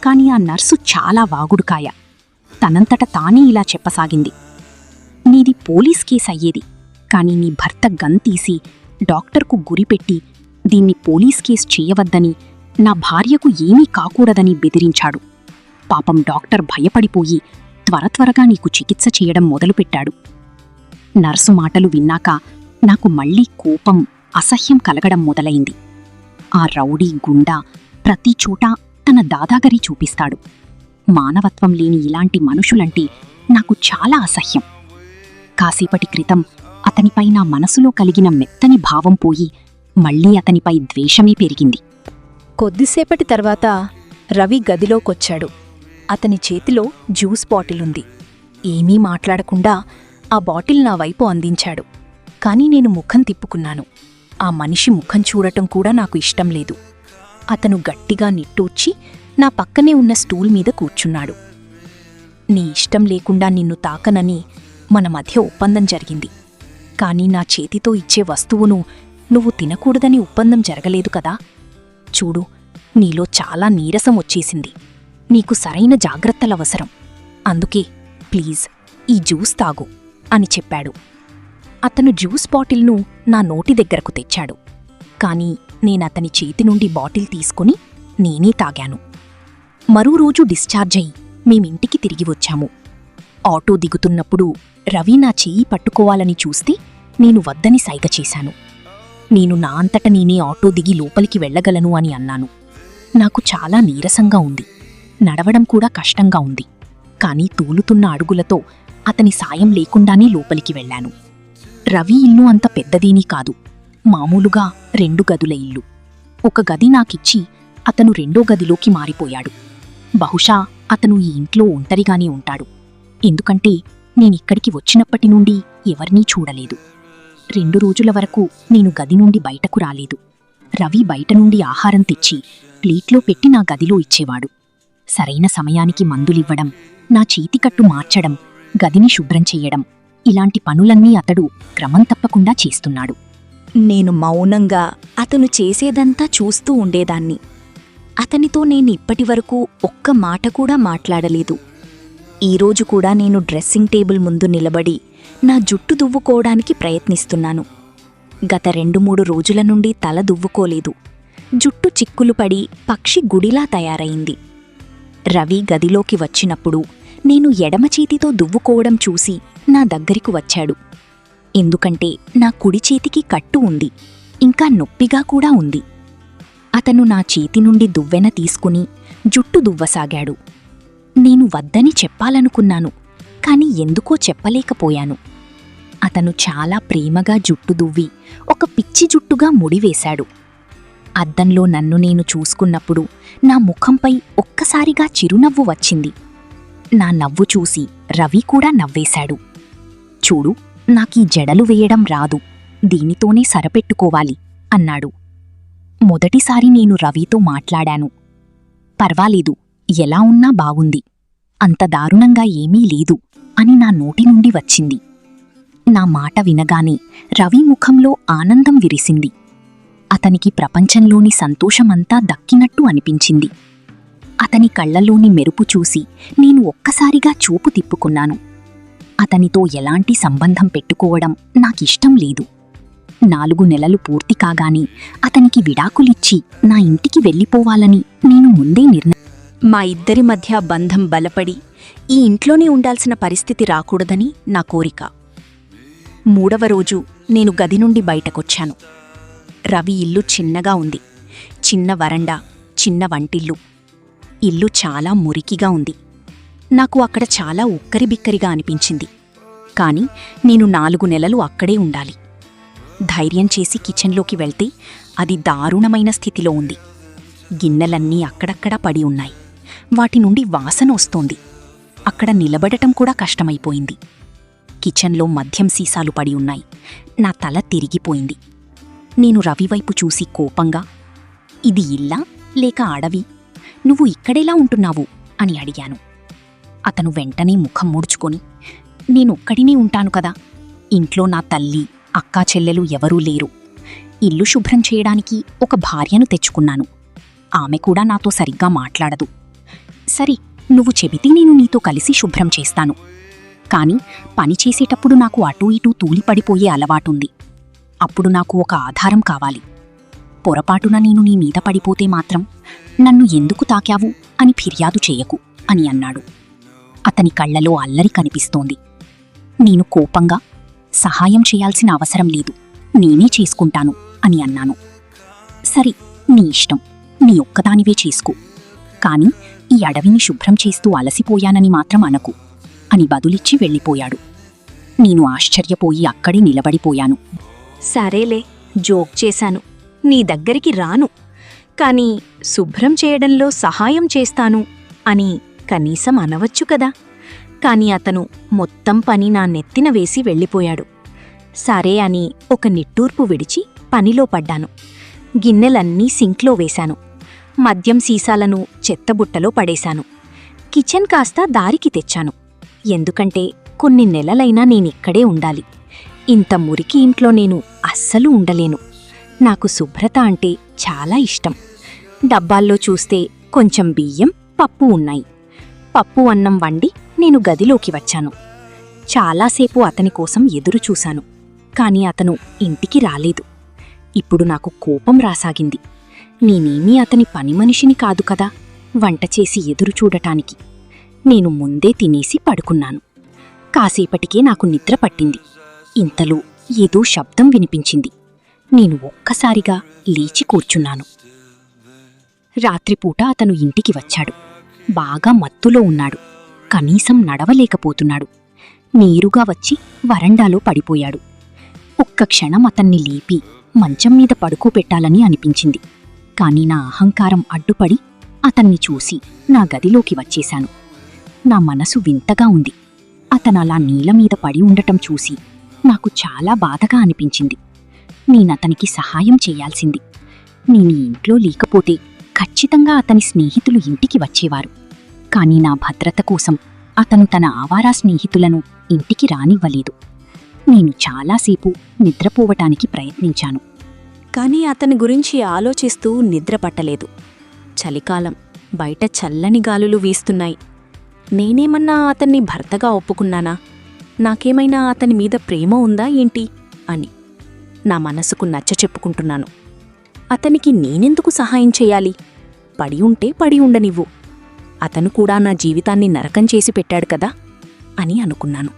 కాని ఆ నర్సు చాలా వాగుడుకాయ. తనంతట తానే ఇలా చెప్పసాగింది. నీది పోలీస్ కేస్ అయ్యేది. కాని నీ భర్త గన్ తీసి డాక్టర్కు గురిపెట్టి దీన్ని పోలీస్ కేస్ చేయవద్దని, నా భార్యకు ఏమీ కాకూడదని బెదిరించాడు. పాపం డాక్టర్ భయపడిపోయి త్వరత్వరగా నీకు చికిత్స చేయడం మొదలుపెట్టాడు. నర్సు మాటలు విన్నాక నాకు మళ్లీ కోపం, అసహ్యం కలగడం మొదలైంది. ఆ రౌడీ గుండా ప్రతిచోటా తన దాదాగరి చూపిస్తాడు. మానవత్వం లేని ఇలాంటి మనుషులంటే నాకు చాలా అసహ్యం. కాసేపటి క్రితం అతనిపై నా మనసులో కలిగిన మెత్తని భావం పోయి మళ్లీ అతనిపై ద్వేషమే పెరిగింది. కొద్దిసేపటి తర్వాత రవి గదిలోకొచ్చాడు. అతని చేతిలో జ్యూస్ బాటిలుంది. ఏమీ మాట్లాడకుండా ఆ బాటిల్ నా వైపు అందించాడు. కాని నేను ముఖం తిప్పుకున్నాను. ఆ మనిషి ముఖం చూడటం కూడా నాకు ఇష్టం లేదు. అతను గట్టిగా నిట్టూర్చి నా పక్కనే ఉన్న స్టూల్ మీద కూర్చున్నాడు. నీ ఇష్టం లేకుండా నిన్ను తాకనని మన మధ్య ఒప్పందం జరిగింది. కాని నా చేతితో ఇచ్చే వస్తువును నువ్వు తినకూడదని ఒప్పందం జరగలేదు కదా. చూడు, నీలో చాలా నీరసం వచ్చేసింది. నీకు సరైన జాగ్రత్తలవసరం. అందుకే ప్లీజ్ ఈ జ్యూస్ తాగు అని చెప్పాడు. అతను జ్యూస్ బాటిల్ను నా నోటి దగ్గరకు తెచ్చాడు. కాని నేనతని చేతి నుండి బాటిల్ తీసుకుని నేనే తాగాను. మరో రోజు డిశ్చార్జ్ అయి మేమింటికి తిరిగి వచ్చాము. ఆటో దిగుతున్నప్పుడు రవి నా చెయ్యి పట్టుకోవాలని చూస్తే నేను వద్దని సైగ చేశాను. నేను నా అంతట నేనే ఆటో దిగి లోపలికి వెళ్లగలను అని అన్నాను. నాకు చాలా నీరసంగా ఉంది. నడవడం కూడా కష్టంగా ఉంది. కాని తూలుతున్న అడుగులతో అతని సాయం లేకుండానే లోపలికి వెళ్లాను. రవి ఇల్లు అంత పెద్దదేనీ కాదు. మామూలుగా 2 గదుల ఇల్లు. ఒక గది నాకిచ్చి అతను 2వ గదిలోకి మారిపోయాడు. బహుశా అతను ఈ ఇంట్లో ఒంటరిగానే ఉంటాడు. ఎందుకంటే నేనిక్కడికి వచ్చినప్పటి నుండి ఎవరినీ చూడలేదు. 2 రోజుల వరకు నేను గది నుండి బయటకు రాలేదు. రవి బయట నుండి ఆహారం తెచ్చి ప్లేట్లో పెట్టి నా గదిలో ఇచ్చేవాడు. సరైన సమయానికి మందులివ్వడం, నా చేతికట్టు మార్చడం, గదిని శుభ్రం చెయ్యడం, ఇలాంటి పనులన్నీ అతడు క్రమం తప్పకుండా చేస్తున్నాడు. నేను మౌనంగా అతను చేసేదంతా చూస్తూ ఉండేదాన్ని. అతనితో నేనిప్పటివరకు ఒక్క మాట కూడా మాట్లాడలేదు. ఈరోజు కూడా నేను డ్రెస్సింగ్ టేబుల్ ముందు నిలబడి నా జుట్టు దువ్వుకోవడానికి ప్రయత్నిస్తున్నాను. గత 2-3 రోజుల నుండి తల దువ్వుకోలేదు. జుట్టు చిక్కులు పడి పక్షి గుడిలా తయారైంది. రవి గదిలోకి వచ్చినప్పుడు నేను ఎడమ చేతితో దువ్వుకోవడం చూసి నా దగ్గరికి వచ్చాడు. ఎందుకంటే నా కుడి చేతికి కట్టు ఉంది. ఇంకా నొప్పిగా కూడా ఉంది. అతను నా చేతి నుండి దువ్వెన తీసుకుని జుట్టు దువ్వసాగాడు. నేను వద్దని చెప్పాలనుకున్నాను, కాని ఎందుకో చెప్పలేకపోయాను. అతను చాలా ప్రేమగా జుట్టు దువ్వి ఒక పిచ్చి జుట్టుగా ముడివేశాడు. అద్దంలో నన్ను నేను చూసుకున్నప్పుడు నా ముఖంపై ఒక్కసారిగా చిరునవ్వు వచ్చింది. నా నవ్వు చూసి రవి కూడా నవ్వేశాడు. చూడు, నాకీ జడలు వేయడం రాదు, దీనితోనే సరపెట్టుకోవాలి అన్నాడు. మొదటిసారి నేను రవితో మాట్లాడాను. పర్వాలేదు, ఎలా ఉన్నా బావుంది, అంత దారుణంగా ఏమీ లేదు అని నా నోటి నుండి వచ్చింది. నా మాట వినగానే రవి ముఖంలో ఆనందం విరిసింది. అతనికి ప్రపంచంలోని సంతోషమంతా దక్కినట్టు అనిపించింది. అతని కళ్లలోని మెరుపు చూసి నేను ఒక్కసారిగా చూపు తిప్పుకున్నాను. అతనితో ఎలాంటి సంబంధం పెట్టుకోవడం నాకిష్టం లేదు. 4 నెలలు పూర్తి కాగానే అతనికి విడాకులిచ్చి నా ఇంటికి వెళ్ళిపోవాలని నేను ముందే మా ఇద్దరి మధ్య బంధం బలపడి ఈ ఇంట్లోనే ఉండాల్సిన పరిస్థితి రాకూడదని నా కోరిక. 3వ రోజు నేను గది నుండి బయటకొచ్చాను. రవి ఇల్లు చిన్నగా ఉంది. చిన్న వరండా, చిన్న వంటిల్లు. ఇల్లు చాలా మురికిగా ఉంది. నాకు అక్కడ చాలా ఉక్కరిబిక్కరిగా అనిపించింది. కాని నేను 4 నెలలు అక్కడే ఉండాలి. ధైర్యం చేసి కిచెన్లోకి వెళ్తే అది దారుణమైన స్థితిలో ఉంది. గిన్నెలన్నీ అక్కడక్కడా పడి ఉన్నాయి. వాటి నుండి వాసన వస్తోంది. అక్కడ నిలబడటం కూడా కష్టమైపోయింది. కిచెన్లో మద్యం సీసాలు పడి ఉన్నాయి. నా తల తిరిగిపోయింది. నేను రవివైపు చూసి కోపంగా, ఇది ఇల్లా లేక అడవి? నువ్వు ఇక్కడెలా ఉంటున్నావు అని అడిగాను. అతను వెంటనే ముఖం ముడుచుకొని, నేనొక్కడినే ఉంటాను కదా, ఇంట్లో నా తల్లి, అక్కా చెల్లెలు ఎవరూ లేరు. ఇల్లు శుభ్రం చేయడానికి ఒక భార్యను తెచ్చుకున్నాను. ఆమె కూడా నాతో సరిగ్గా మాట్లాడదు. సరే, నువ్వు చెబితే నేను నీతో కలిసి శుభ్రం చేస్తాను. కాని పని చేసేటప్పుడు నాకు అటూ ఇటూ తూలిపడిపోయే అలవాటుంది. అప్పుడు నాకు ఒక ఆధారం కావాలి. పొరపాటున నేను నీ మీద పడిపోతే మాత్రం నన్ను ఎందుకు తాకావు అని ఫిర్యాదు చెయ్యకు అని అన్నాడు. అతని కళ్లలో అల్లరి కనిపిస్తోంది. నేను కోపంగా, సహాయం చేయాల్సిన అవసరం లేదు, నేనే చేసుకుంటాను అని అన్నాను. సరే, నీ ఇష్టం, నీ ఒక్కదానివే చేసుకో, కాని ఈ అడవిని శుభ్రం చేస్తూ అలసిపోయానని మాత్రం అనకు అని బదులిచ్చి వెళ్ళిపోయాడు. నేను ఆశ్చర్యపోయి అక్కడే నిలబడిపోయాను. సరేలే, జోక్ చేశాను, నీ దగ్గరికి రాను, కాని శుభ్రం చేయడంలో సహాయం చేస్తాను అని కనీసం అనవచ్చు కదా. కాని అతను మొత్తం పని నా నెత్తిన వేసి వెళ్ళిపోయాడు. సరే అని ఒక నిట్టూర్పు విడిచి పనిలో పడ్డాను. గిన్నెలన్నీ సింక్లో వేశాను. మద్యం సీసాలను చెత్తబుట్టలో పడేశాను. కిచెన్ కాస్త దారికి తెచ్చాను. ఎందుకంటే కొన్ని నెలలైనా నేనిక్కడే ఉండాలి. ఇంత మురికి ఇంట్లో నేను అస్సలు ఉండలేను. నాకు శుభ్రత అంటే చాలా ఇష్టం. డబ్బాల్లో చూస్తే కొంచెం బియ్యం, పప్పు ఉన్నాయి. పప్పు అన్నం వండి నేను గదిలోకి వచ్చాను. చాలాసేపు అతని కోసం ఎదురుచూశాను. కాని అతను ఇంటికి రాలేదు. ఇప్పుడు నాకు కోపం రాసాగింది. నేనేమీ అతని పనిమనిషిని కాదు కదా వంట చేసి ఎదురుచూడటానికి. నేను ముందే తినేసి పడుకున్నాను. కాసేపటికే నాకు నిద్ర పట్టింది. ఇంతలో ఏదో శబ్దం వినిపించింది. నేను ఒక్కసారిగా లేచి కూర్చున్నాను. రాత్రిపూట అతను ఇంటికి వచ్చాడు. బాగా మత్తులో ఉన్నాడు. కనీసం నడవలేకపోతున్నాడు. నేరుగా వచ్చి వరండాలో పడిపోయాడు. ఒక్క క్షణం అతన్ని లేపి మంచం మీద పడుకోపెట్టాలని అనిపించింది. కాని నా అహంకారం అడ్డుపడి అతన్ని చూసి నా గదిలోకి వచ్చేశాను. నా మనసు వింతగా ఉంది. అతనలా నీలమీద పడి ఉండటం చూసి నాకు చాలా బాధగా అనిపించింది. నేనతనికి సహాయం చేయాల్సింది. నేను ఇంట్లో లేకపోతే ఖచ్చితంగా అతని స్నేహితులు ఇంటికి వచ్చేవారు. కాని నా భద్రత కోసం అతను తన ఆవారా స్నేహితులను ఇంటికి రానివ్వలేదు. నేను చాలాసేపు నిద్రపోవటానికి ప్రయత్నించాను. కాని అతని గురించి ఆలోచిస్తూ నిద్రపట్టలేదు. చలికాలం, బయట చల్లని గాలులు వీస్తున్నాయి. నేనేమన్నా అతన్ని భర్తగా ఒప్పుకున్నానా? నాకేమైనా అతని మీద ప్రేమ ఉందా ఏంటి అని నా మనసుకు నచ్చచెప్పుకుంటున్నాను. అతనికి నేనెందుకు సహాయం చెయ్యాలి? పడి ఉంటే పడి ఉండనివ్వు. అతను కూడా నా జీవితాన్ని నరకం చేసి పెట్టాడు కదా అని అనుకున్నాను.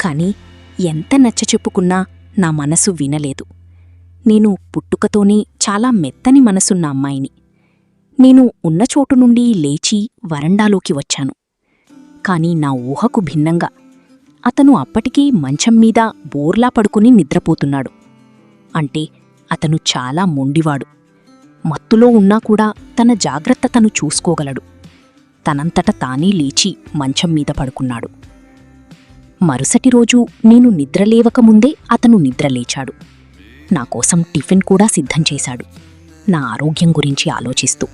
కాని ఎంత నచ్చచెప్పుకున్నా నా మనసు వినలేదు. నేను పుట్టుకతోనే చాలా మెత్తని మనసున్న అమ్మాయిని. నేను ఉన్న చోటు నుండి లేచి వరండాలోకి వచ్చాను. కాని నా ఊహకు భిన్నంగా అతను అప్పటికీ మంచం మీద బోర్లా పడుకుని నిద్రపోతున్నాడు. అంటే అతను చాలా మొండివాడు. మత్తులో ఉన్నా కూడా తన జాగ్రత్త తను చూసుకోగలడు. తనంతట తానే లేచి మంచం మీద పడుకున్నాడు. మరుసటి రోజు నేను నిద్రలేవకముందే అతను నిద్రలేచాడు. నాకోసం టిఫిన్ కూడా సిద్ధం చేశాడు, నా ఆరోగ్యం గురించి ఆలోచిస్తూ.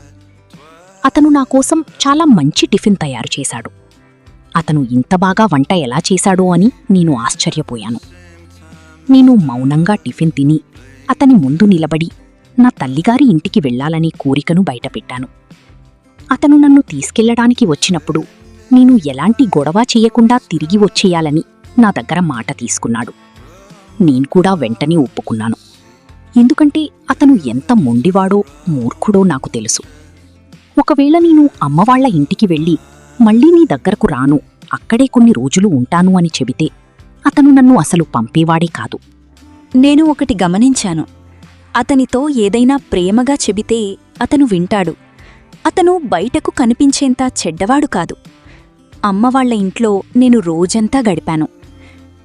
అతను నాకోసం చాలా మంచి టిఫిన్ తయారు చేశాడు. అతను ఇంత బాగా వంట ఎలా చేశాడో అని నేను ఆశ్చర్యపోయాను. నేను మౌనంగా టిఫిన్ తిని అతని ముందు నిలబడి నా తల్లిగారి ఇంటికి వెళ్లాలనే కోరికను బయటపెట్టాను. అతను నన్ను తీసుకెళ్లడానికి వచ్చినప్పుడు నేను ఎలాంటి గొడవ చెయ్యకుండా తిరిగి వచ్చేయాలని నా దగ్గర మాట తీసుకున్నాడు. నేను కూడా వెంటనే ఒప్పుకున్నాను. ఎందుకంటే అతను ఎంత మొండివాడో మూర్ఖుడో నాకు తెలుసు. ఒకవేళ నేను అమ్మవాళ్ల ఇంటికి వెళ్ళి మళ్ళీ నీ దగ్గరకు రాను, అక్కడే కొన్ని రోజులు ఉంటాను అని చెబితే అతను నన్ను అసలు పంపేవాడే కాదు. నేను ఒకటి గమనించాను. అతనితో ఏదైనా ప్రేమగా చెబితే అతను వింటాడు. అతను బయటకు కనిపించేంత చెడ్డవాడు కాదు. అమ్మవాళ్ల ఇంట్లో నేను రోజంతా గడిపాను.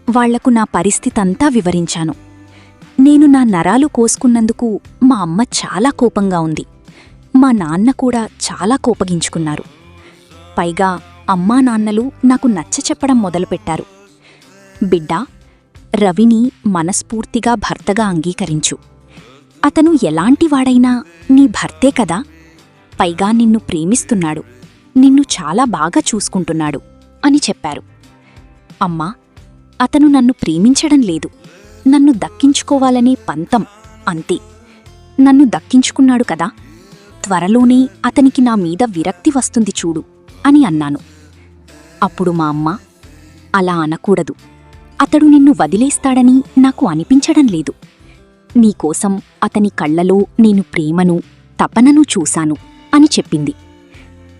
వాళ్లకు నా పరిస్థితంతా వివరించాను. నేను నా నరాలు కోసుకున్నందుకు మా అమ్మ చాలా కోపంగా ఉంది. మా నాన్న కూడా చాలా కోపగించుకున్నారు. పైగా అమ్మా నాన్నలు నాకు నచ్చచెప్పడం మొదలుపెట్టారు. బిడ్డా, రవిని మనస్ఫూర్తిగా భర్తగా అంగీకరించు. అతను ఎలాంటివాడైనా నీ భర్తే కదా. పైగా నిన్ను ప్రేమిస్తున్నాడు, నిన్ను చాలా బాగా చూసుకుంటున్నాడు అని చెప్పారు. అమ్మా, అతను నన్ను ప్రేమించడం లేదు, నన్ను దక్కించుకోవాలనే పంతం అంతే. నన్ను దక్కించుకున్నాడు కదా, త్వరలోనే అతనికి నా మీద విరక్తి వస్తుంది చూడు అని అన్నాను. అప్పుడు మా అమ్మ, అలా అనకూడదు, అతడు నిన్ను వదిలేస్తాడని నాకు అనిపించడం లేదు. నీకోసం అతని కళ్లలో నేను ప్రేమను, తపనను చూశాను అని చెప్పింది.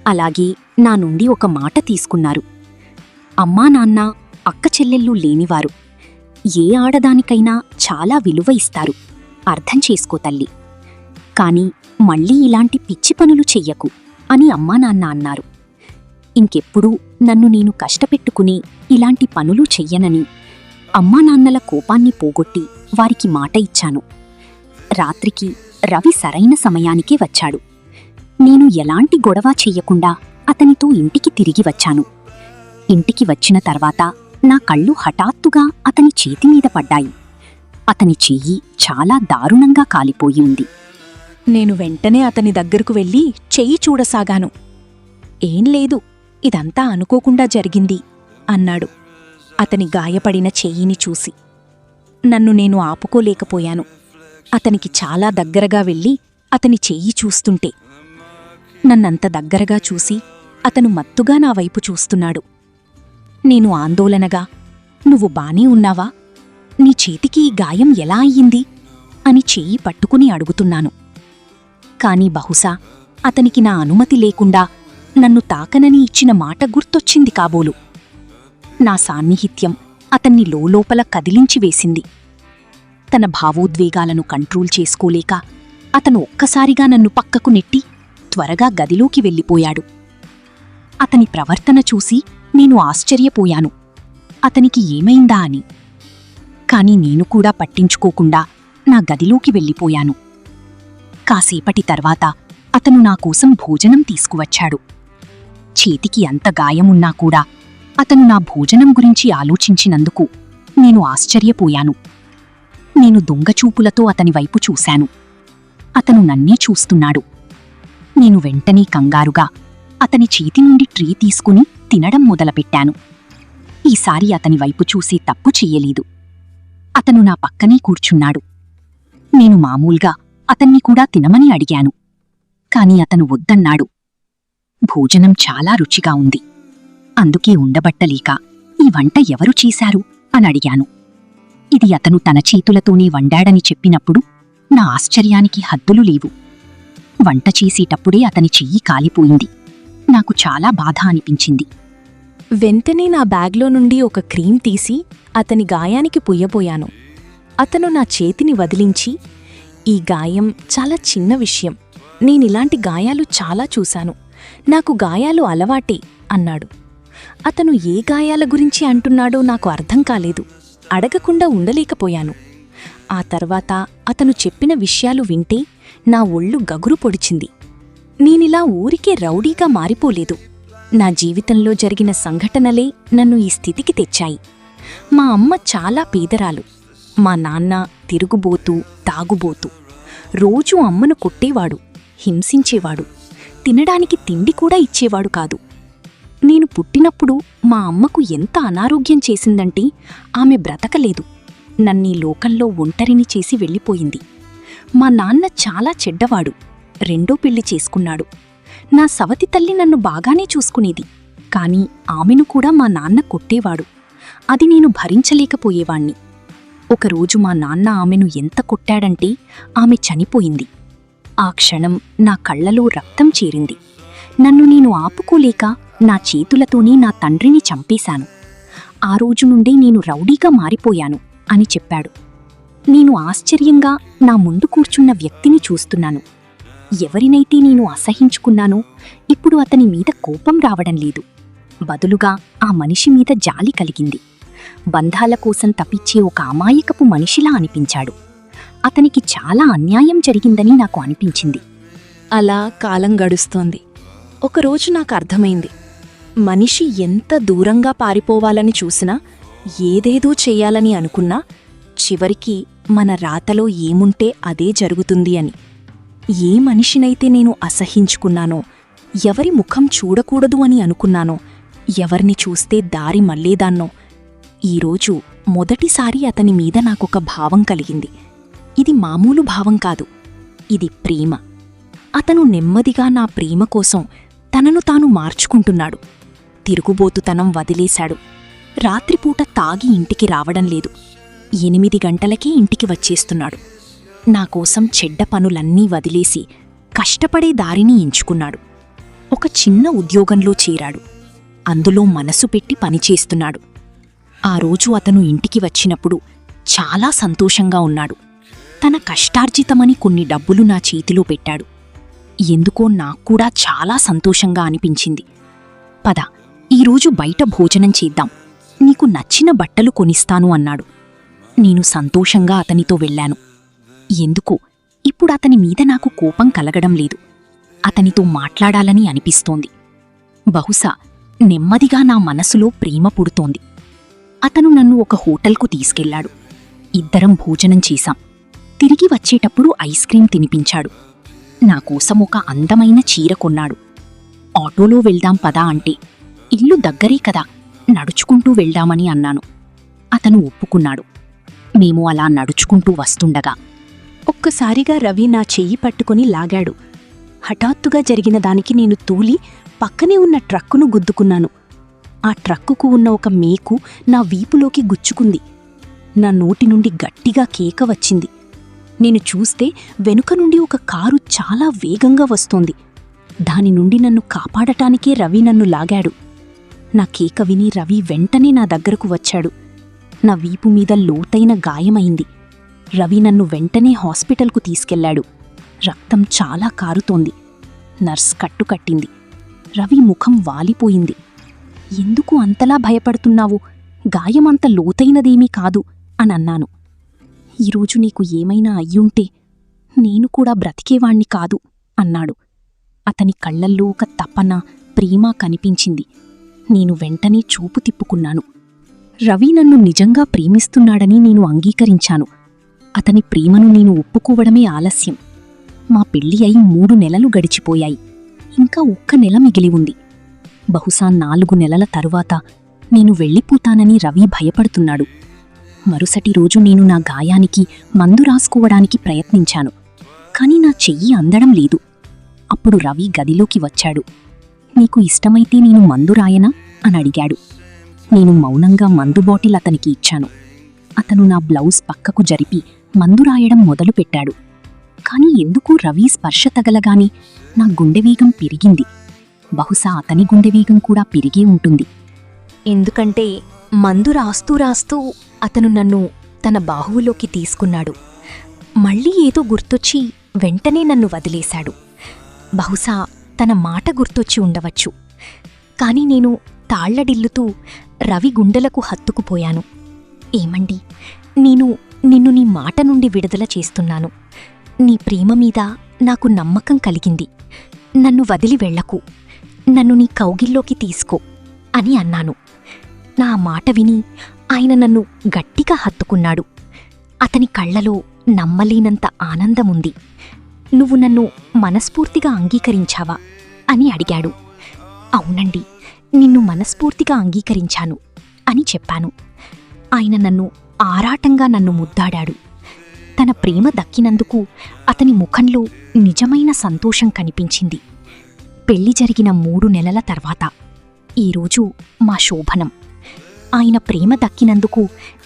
అలాగే నా నుండి ఒక మాట తీసుకున్నారు. అమ్మా నాన్న, అక్క చెల్లెళ్ళు లేనివారు ఏ ఆడదానికైనా చాలా విలువ ఇస్తారు, అర్థం చేసుకో తల్లి. కాని మళ్ళీ ఇలాంటి పిచ్చి పనులు చెయ్యకు అని అమ్మా నాన్న అన్నారు. ఇంకెప్పుడూ నన్ను నేను కష్టపెట్టుకుని ఇలాంటి పనులు చెయ్యనని అమ్మా నాన్నల కోపాన్ని పోగొట్టి వారికి మాట ఇచ్చాను. రాత్రికి రవి సరైన సమయానికే వచ్చాడు. నేను ఎలాంటి గొడవ చెయ్యకుండా అతనితో ఇంటికి తిరిగి వచ్చాను. ఇంటికి వచ్చిన తర్వాత నా కళ్ళు హఠాత్తుగా అతని చేతిమీద పడ్డాయి. అతని చెయ్యి చాలా దారుణంగా కాలిపోయి ఉంది. నేను వెంటనే అతని దగ్గరకు వెళ్ళి చెయ్యి చూడసాగాను. ఏం లేదు, ఇదంతా అనుకోకుండా జరిగింది అన్నాడు అతని గాయపడిన చెయ్యిని చూసి. నన్ను నేను ఆపుకోలేకపోయాను. అతనికి చాలా దగ్గరగా వెళ్ళి అతని చెయ్యి చూస్తుంటే నన్నంత దగ్గరగా చూసి అతను మత్తుగా నా వైపు చూస్తున్నాడు. నేను ఆందోళనగా, నువ్వు బానే ఉన్నావా? నీ చేతికి ఈ గాయం ఎలా అయ్యింది అని చెయ్యి పట్టుకుని అడుగుతున్నాను. కాని బహుశా అతనికి నా అనుమతి లేకుండా నన్ను తాకనని ఇచ్చిన మాట గుర్తొచ్చింది కాబోలు. నా సాన్నిహిత్యం అతన్ని లోలోపల కదిలించివేసింది. తన భావోద్వేగాలను కంట్రోల్ చేసుకోలేక అతను ఒక్కసారిగా నన్ను పక్కకు నెట్టి త్వరగా గదిలోకి వెళ్ళిపోయాడు. అతని ప్రవర్తన చూసి నేను ఆశ్చర్యపోయాను, అతనికి ఏమైందా అని. కాని నేను కూడా పట్టించుకోకుండా నా గదిలోకి వెళ్ళిపోయాను. కాసేపటి తర్వాత అతను నాకోసం భోజనం తీసుకువచ్చాడు. చేతికి అంత గాయమున్నా కూడా అతను నా భోజనం గురించి ఆలోచించినందుకు నేను ఆశ్చర్యపోయాను. నేను దొంగచూపులతో అతని వైపు చూశాను. అతను నన్నే చూస్తున్నాడు. నేను వెంటనే కంగారుగా అతని చేతి నుండి ట్రీ తీసుకుని తినడం మొదలుపెట్టాను. ఈసారి అతని వైపు చూసి తప్పు చెయ్యలేదు. అతను నా పక్కనే కూర్చున్నాడు. నేను మామూలుగా అతన్ని కూడా తినమని అడిగాను. కాని అతను వద్దన్నాడు. భోజనం చాలా రుచిగా ఉంది, అందుకే ఉండబట్టలేక ఈ వంట ఎవరు చేశారు అని అడిగాను. ఇది అతను తన చేతులతోనే వండాడని చెప్పినప్పుడు నా ఆశ్చర్యానికి హద్దులు లేవు. వంట చేసేటప్పుడే అతని చెయ్యి కాలిపోయింది. నాకు చాలా బాధ అనిపించింది. వెంటనే నా బ్యాగ్లో నుండి ఒక క్రీం తీసి అతని గాయానికి పుయ్యబోయాను. అతను నా చేతిని వదిలించి, ఈ గాయం చాలా చిన్న విషయం. నేనిలాంటి గాయాలు చాలా చూశాను. నాకు గాయాలు అలవాటే అన్నాడు. అతను ఏ గాయాల గురించి అంటున్నాడో నాకు అర్థం కాలేదు. అడగకుండా ఉండలేకపోయాను. ఆ తర్వాత అతను చెప్పిన విషయాలు వింటే నా ఒళ్ళు గగురు పొడిచింది. నేనిలా ఊరికే రౌడీగా మారిపోలేదు. నా జీవితంలో జరిగిన సంఘటనలే నన్ను ఈ స్థితికి తెచ్చాయి. మా అమ్మ చాలా పేదరాలు. మా నాన్న తిరుగుబోతూ, తాగుబోతూ. రోజూ అమ్మను కొట్టేవాడు, హింసించేవాడు. తినడానికి తిండి కూడా ఇచ్చేవాడు కాదు. నేను పుట్టినప్పుడు మా అమ్మకు ఎంత అనారోగ్యం చేసిందంటే ఆమె బ్రతకలేదు. నన్నీ లోకంలో ఒంటరిని చేసి వెళ్ళిపోయింది. మా నాన్న చాలా చెడ్డవాడు. రెండో పెళ్లి చేసుకున్నాడు. నా సవతి తల్లి నన్ను బాగానే చూసుకునేది. కాని ఆమెను కూడా మా నాన్న కొట్టేవాడు. అది నేను భరించలేకపోయేవాణ్ణి. ఒకరోజు మా నాన్న ఆమెను ఎంత కొట్టాడంటే ఆమె చనిపోయింది. ఆ క్షణం నా కళ్లలో రక్తం చేరింది. నన్ను నేను ఆపుకోలేక నా చేతులతోనే నా తండ్రిని చంపేశాను. ఆ రోజు నుండే నేను రౌడీగా మారిపోయాను అని చెప్పాడు. నేను ఆశ్చర్యంగా నా ముందు కూర్చున్న వ్యక్తిని చూస్తున్నాను. ఎవరినైతే నేను అసహించుకున్నానో ఇప్పుడు అతని మీద కోపం రావడం లేదు. బదులుగా ఆ మనిషి మీద జాలి కలిగింది. బంధాల కోసం తప్పించే ఒక అమాయకపు మనిషిలా అనిపించాడు. అతనికి చాలా అన్యాయం జరిగిందని నాకు అనిపించింది. అలా కాలం గడుస్తోంది. ఒకరోజు నాకు అర్థమైంది, మనిషి ఎంత దూరంగా పారిపోవాలని చూసినా, ఏదేదో చెయ్యాలని అనుకున్నా, చివరికి మన రాతలో ఏముంటే అదే జరుగుతుంది అని. ఏ మనిషినైతే నేను అసహించుకున్నానో, ఎవరి ముఖం చూడకూడదు అని అనుకున్నానో, ఎవరిని చూస్తే దారి మళ్లేదాన్నో, ఈరోజు మొదటిసారి అతని మీద నాకొక భావం కలిగింది. ఇది మామూలు భావం కాదు, ఇది ప్రేమ. అతను నెమ్మదిగా నా ప్రేమ కోసం తనను తాను మార్చుకుంటున్నాడు. తిరుగుబోతుతనం వదిలేశాడు. రాత్రిపూట తాగి ఇంటికి రావడం లేదు. 8 గంటలకే ఇంటికి వచ్చేస్తున్నాడు. నాకోసం చెడ్డ పనులన్నీ వదిలేసి కష్టపడే దారిని ఎంచుకున్నాడు. ఒక చిన్న ఉద్యోగంలో చేరాడు. అందులో మనసు పెట్టి పనిచేస్తున్నాడు. ఆ రోజు అతను ఇంటికి వచ్చినప్పుడు చాలా సంతోషంగా ఉన్నాడు. తన కష్టార్జితమని కొన్ని డబ్బులు నా చేతిలో పెట్టాడు. ఎందుకో నాక్కూడా చాలా సంతోషంగా అనిపించింది. పద, ఈరోజు బయట భోజనం చేద్దాం, నీకు నచ్చిన బట్టలు కొనిస్తాను అన్నాడు. నేను సంతోషంగా అతనితో వెళ్ళాను. ఎందుకో ఇప్పుడు అతని మీద నాకు కోపం కలగడం లేదు. అతనితో మాట్లాడాలని అనిపిస్తోంది. బహుశా నెమ్మదిగా నా మనసులో ప్రేమ పుడుతోంది. అతను నన్ను ఒక హోటల్కు తీసుకెళ్లాడు. ఇద్దరం భోజనం చేశాం. తిరిగి వచ్చేటప్పుడు ఐస్ క్రీం తినిపించాడు. నాకోసం ఒక అందమైన చీర కొన్నాడు. ఆటోలో వెళ్దాం పదా అంటే, ఇల్లు దగ్గరే కదా, నడుచుకుంటూ వెళ్దామని అన్నాను. అతను ఒప్పుకున్నాడు. మేము అలా నడుచుకుంటూ వస్తుండగా ఒక్కసారిగా రవి నా చెయ్యి పట్టుకుని లాగాడు. హఠాత్తుగా జరిగిన దానికి నేను తూలి పక్కనే ఉన్న ట్రక్కును గుద్దుకున్నాను. ఆ ట్రక్కుకు ఉన్న ఒక మేకు నా వీపులోకి గుచ్చుకుంది. నా నోటి నుండి గట్టిగా కేక వచ్చింది. నేను చూస్తే వెనుక నుండి ఒక కారు చాలా వేగంగా వస్తోంది. దాని నుండి నన్ను కాపాడటానికే రవి నన్ను లాగాడు. నా కేక విని రవి వెంటనే నా దగ్గరకు వచ్చాడు. నా వీపు మీద లోతైన గాయమైంది. రవి నన్ను వెంటనే హాస్పిటల్కు తీసుకెళ్లాడు. రక్తం చాలా కారుతోంది. నర్స్ కట్టుకట్టింది. రవి ముఖం వాలిపోయింది. ఎందుకు అంతలా భయపడుతున్నావు? గాయమంత లోతైనదేమీ కాదు అనన్నాను. ఈరోజు నీకు ఏమైనా అయ్యుంటే నేను కూడా బ్రతికేవాణ్ణి కాదు అన్నాడు. అతని కళ్లల్లో ఒక తపన, ప్రేమ కనిపించింది. నేను వెంటనే చూపు తిప్పుకున్నాను. రవి నన్ను నిజంగా ప్రేమిస్తున్నాడని నేను అంగీకరించాను. అతని ప్రేమను నేను ఒప్పుకోవడమే ఆలస్యం. మా పెళ్లి అయి 3 నెలలు గడిచిపోయాయి. ఇంకా 1 నెల మిగిలి ఉంది. బహుశా 4 నెలల తరువాత నేను వెళ్ళిపోతానని రవి భయపడుతున్నాడు. మరుసటి రోజు నేను నా గాయానికి మందు రాసుకోవడానికి ప్రయత్నించాను. కాని నా చెయ్యి అందడం లేదు. అప్పుడు రవి గదిలోకి వచ్చాడు. నీకు ఇష్టమైతే నేను మందు రాయనా అని అడిగాడు. నేను మౌనంగా మందు బాటిల్ అతనికి ఇచ్చాను. అతను నా బ్లౌజ్ పక్కకు జరిపి మందు రాయడం మొదలుపెట్టాడు. కాని ఎందుకో రవి స్పర్శ తగలగానే నా గుండెవేగం పెరిగింది. బహుశా అతని గుండెవేగం కూడా పెరిగే ఉంటుంది. ఎందుకంటే మందు రాస్తూ రాస్తూ అతను నన్ను తన బాహువులోకి తీసుకున్నాడు. మళ్ళీ ఏదో గుర్తొచ్చి వెంటనే నన్ను వదిలేశాడు. బహుశా తన మాట గుర్తొచ్చి ఉండవచ్చు. కాని నేను తాళ్లడిల్లుతూ రవి గుండెలకు హత్తుకుపోయాను. ఏమండి, నేను నిన్ను నీ మాట నుండి విడుదల చేస్తున్నాను. నీ ప్రేమ మీద నాకు నమ్మకం కలిగింది. నన్ను వదిలి వెళ్ళకు, నన్ను నీ కౌగిల్లోకి తీసుకో అని అన్నాను. నా మాట విని ఆయన నన్ను గట్టిగా హత్తుకున్నాడు. అతని కళ్లలో నమ్మలేనంత ఆనందముంది. నువ్వు నన్ను మనస్ఫూర్తిగా అంగీకరించావా అని అడిగాడు. అవునండి, నిన్ను మనస్ఫూర్తిగా అంగీకరించాను అని చెప్పాను. ఆయన నన్ను ఆరాటంగా నన్ను ముద్దాడాడు. తన ప్రేమ దక్కినందుకు అతని ముఖంలో నిజమైన సంతోషం కనిపించింది. పెళ్లి జరిగిన 3 నెలల తర్వాత ఈరోజు మా శోభనం. ఆయన ప్రేమ దక్కినందుకు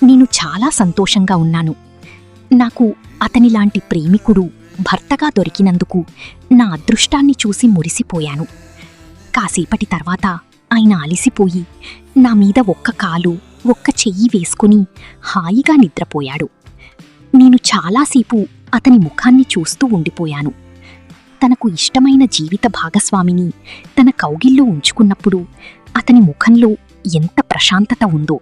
నేను చాలా సంతోషంగా ఉన్నాను. నాకు అతనిలాంటి ప్రేమికుడు భర్తగా దొరికినందుకు నా అదృష్టాన్ని చూసి మురిసిపోయాను. కాసేపటి తర్వాత ఆయన అలిసిపోయి నా మీద ఒక్క కాలు ఒక్క చెయ్యి వేసుకుని హాయిగా నిద్రపోయాడు. నేను చాలాసేపు అతని ముఖాన్ని చూస్తూ ఉండిపోయాను. తనకు ఇష్టమైన జీవిత భాగస్వామిని తన కౌగిల్లో ఉంచుకున్నప్పుడు అతని ముఖంలో ఎంత ప్రశాంతత ఉందో,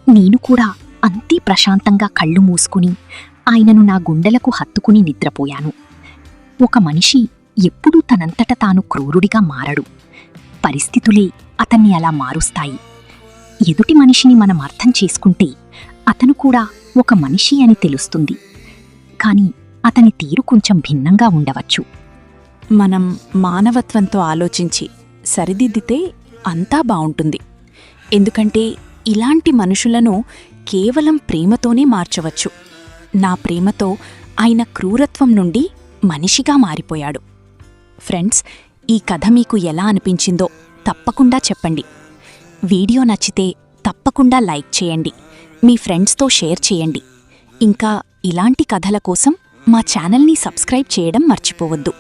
నేను కూడా అంతే ప్రశాంతంగా కళ్ళు మూసుకుని ఆయనను నా గుండెలకు హత్తుకుని నిద్రపోయాను. ఒక మనిషి ఎప్పుడూ తనంతట తాను క్రూరుడిగా మారడు. పరిస్థితులే అతన్ని అలా మారుస్తాయి. ఎదుటి మనిషిని మనం అర్థం చేసుకుంటే అతను కూడా ఒక మనిషి అని తెలుస్తుంది. కాని అతని తీరు కొంచెం భిన్నంగా ఉండవచ్చు. మనం మానవత్వంతో ఆలోచించి సరిదిద్దితే అంతా బావుంటుంది. ఎందుకంటే ఇలాంటి మనుషులను కేవలం ప్రేమతోనే మార్చవచ్చు. నా ప్రేమతో ఆయన క్రూరత్వం నుండి మనిషిగా మారిపోయాడు. ఫ్రెండ్స్, ఈ కథ మీకు ఎలా అనిపించిందో తప్పకుండా చెప్పండి. వీడియో నచ్చితే తప్పకుండా లైక్ చేయండి, మీ ఫ్రెండ్స్తో షేర్ చేయండి. ఇంకా ఇలాంటి కథల కోసం మా ఛానల్ని సబ్స్క్రైబ్ చేయడం మర్చిపోవద్దు.